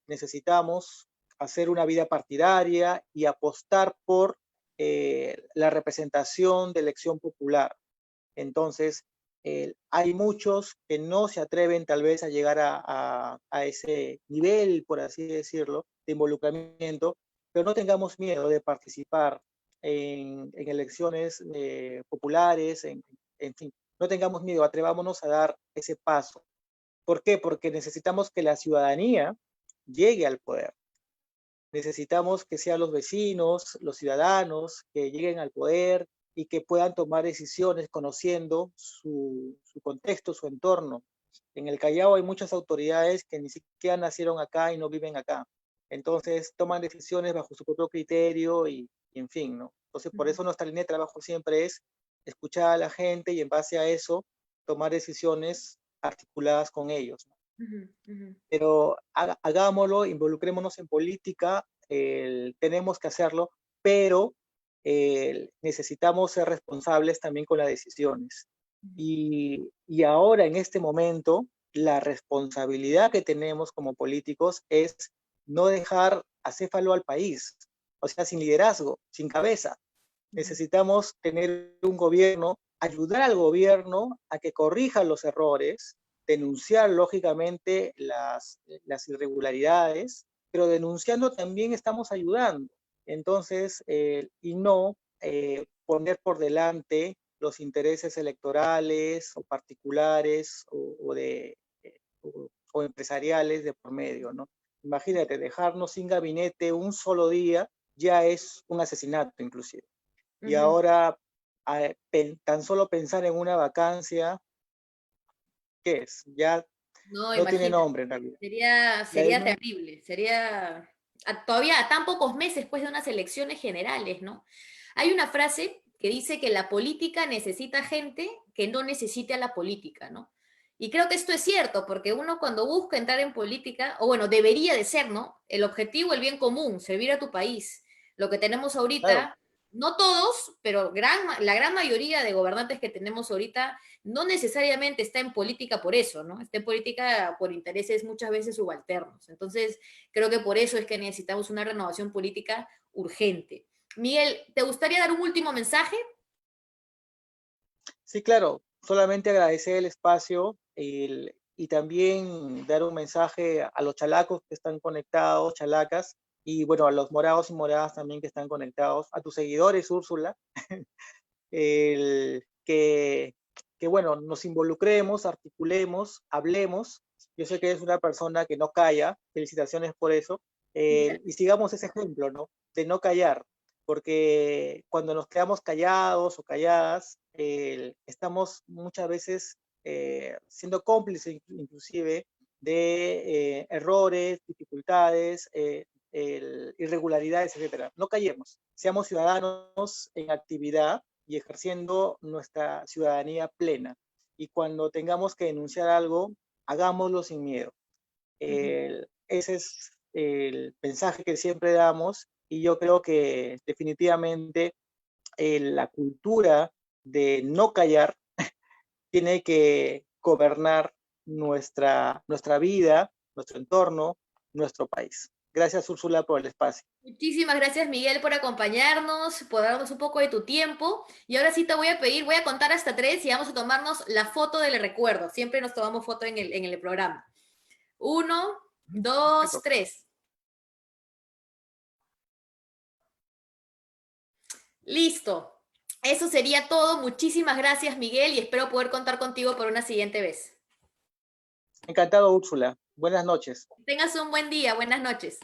necesitamos hacer una vida partidaria y apostar por la representación de elección popular. Entonces, hay muchos que no se atreven tal vez a llegar a ese nivel, por así decirlo, de involucramiento, pero no tengamos miedo de participar en elecciones populares, en fin, no tengamos miedo, atrevámonos a dar ese paso. ¿Por qué? Porque necesitamos que la ciudadanía llegue al poder. Necesitamos que sean los vecinos, los ciudadanos, que lleguen al poder y que puedan tomar decisiones conociendo su contexto, su entorno. En el Callao hay muchas autoridades que ni siquiera nacieron acá y no viven acá. Entonces toman decisiones bajo su propio criterio y en fin, ¿no? Entonces por eso nuestra línea de trabajo siempre es escuchar a la gente y en base a eso tomar decisiones articuladas con ellos, ¿no? Uh-huh, uh-huh. Pero hagámoslo, involucrémonos en política, tenemos que hacerlo, pero necesitamos ser responsables también con las decisiones. Y ahora, en este momento, la responsabilidad que tenemos como políticos es no dejar acéfalo al país, o sea, sin liderazgo, sin cabeza. Necesitamos tener un gobierno, ayudar al gobierno a que corrija los errores, denunciar lógicamente las irregularidades, pero denunciando también estamos ayudando. Entonces, y no poner por delante los intereses electorales o particulares o empresariales de por medio, ¿no? Imagínate, dejarnos sin gabinete un solo día ya es un asesinato inclusive. Y Uh-huh. ahora tan solo pensar en una vacancia, ¿qué es? Ya No, no tiene imagínate. nombre en realidad. Y Sería además, terrible, sería todavía a tan pocos meses después de unas elecciones generales, ¿no? Hay una frase que dice que la política necesita gente que no necesite a la política, ¿no? Y creo que esto es cierto, porque uno cuando busca entrar en política, o bueno, debería de ser, ¿no? El objetivo, el bien común, servir a tu país. Lo que tenemos claro, ahorita, no todos, pero la gran mayoría de gobernantes que tenemos ahorita no necesariamente está en política por eso, ¿no? Está en política por intereses muchas veces subalternos. Entonces, creo que por eso es que necesitamos una renovación política urgente. Miguel, ¿te gustaría dar un último mensaje? sí, claro, solamente agradecer el espacio y también dar un mensaje a los chalacos que están conectados, chalacas, y bueno, a los morados y moradas también que están conectados, a tus seguidores, Úrsula, el, que, que, bueno, nos involucremos, articulemos, hablemos. Yo sé que eres una persona que no calla, felicitaciones por eso, y sigamos ese ejemplo, ¿no? De no callar, porque cuando nos quedamos callados o calladas, estamos muchas veces siendo cómplices inclusive de errores, dificultades, irregularidades, etcétera. No callemos, seamos ciudadanos en actividad y ejerciendo nuestra ciudadanía plena. Y cuando tengamos que denunciar algo, hagámoslo sin miedo. Ese es el mensaje que siempre damos y yo creo que definitivamente la cultura de no callar tiene que gobernar nuestra vida, nuestro entorno, nuestro país. Gracias, Úrsula, por el espacio. Muchísimas gracias, Miguel, por acompañarnos, por darnos un poco de tu tiempo. Y ahora sí te voy a pedir, voy a contar hasta 3 y vamos a tomarnos la foto del recuerdo. Siempre nos tomamos foto en el programa. 1, 2, 3. Listo. Eso sería todo. Muchísimas gracias, Miguel, y espero poder contar contigo por una siguiente vez. Encantado, Úrsula. Buenas noches. Tengas un buen día. Buenas noches.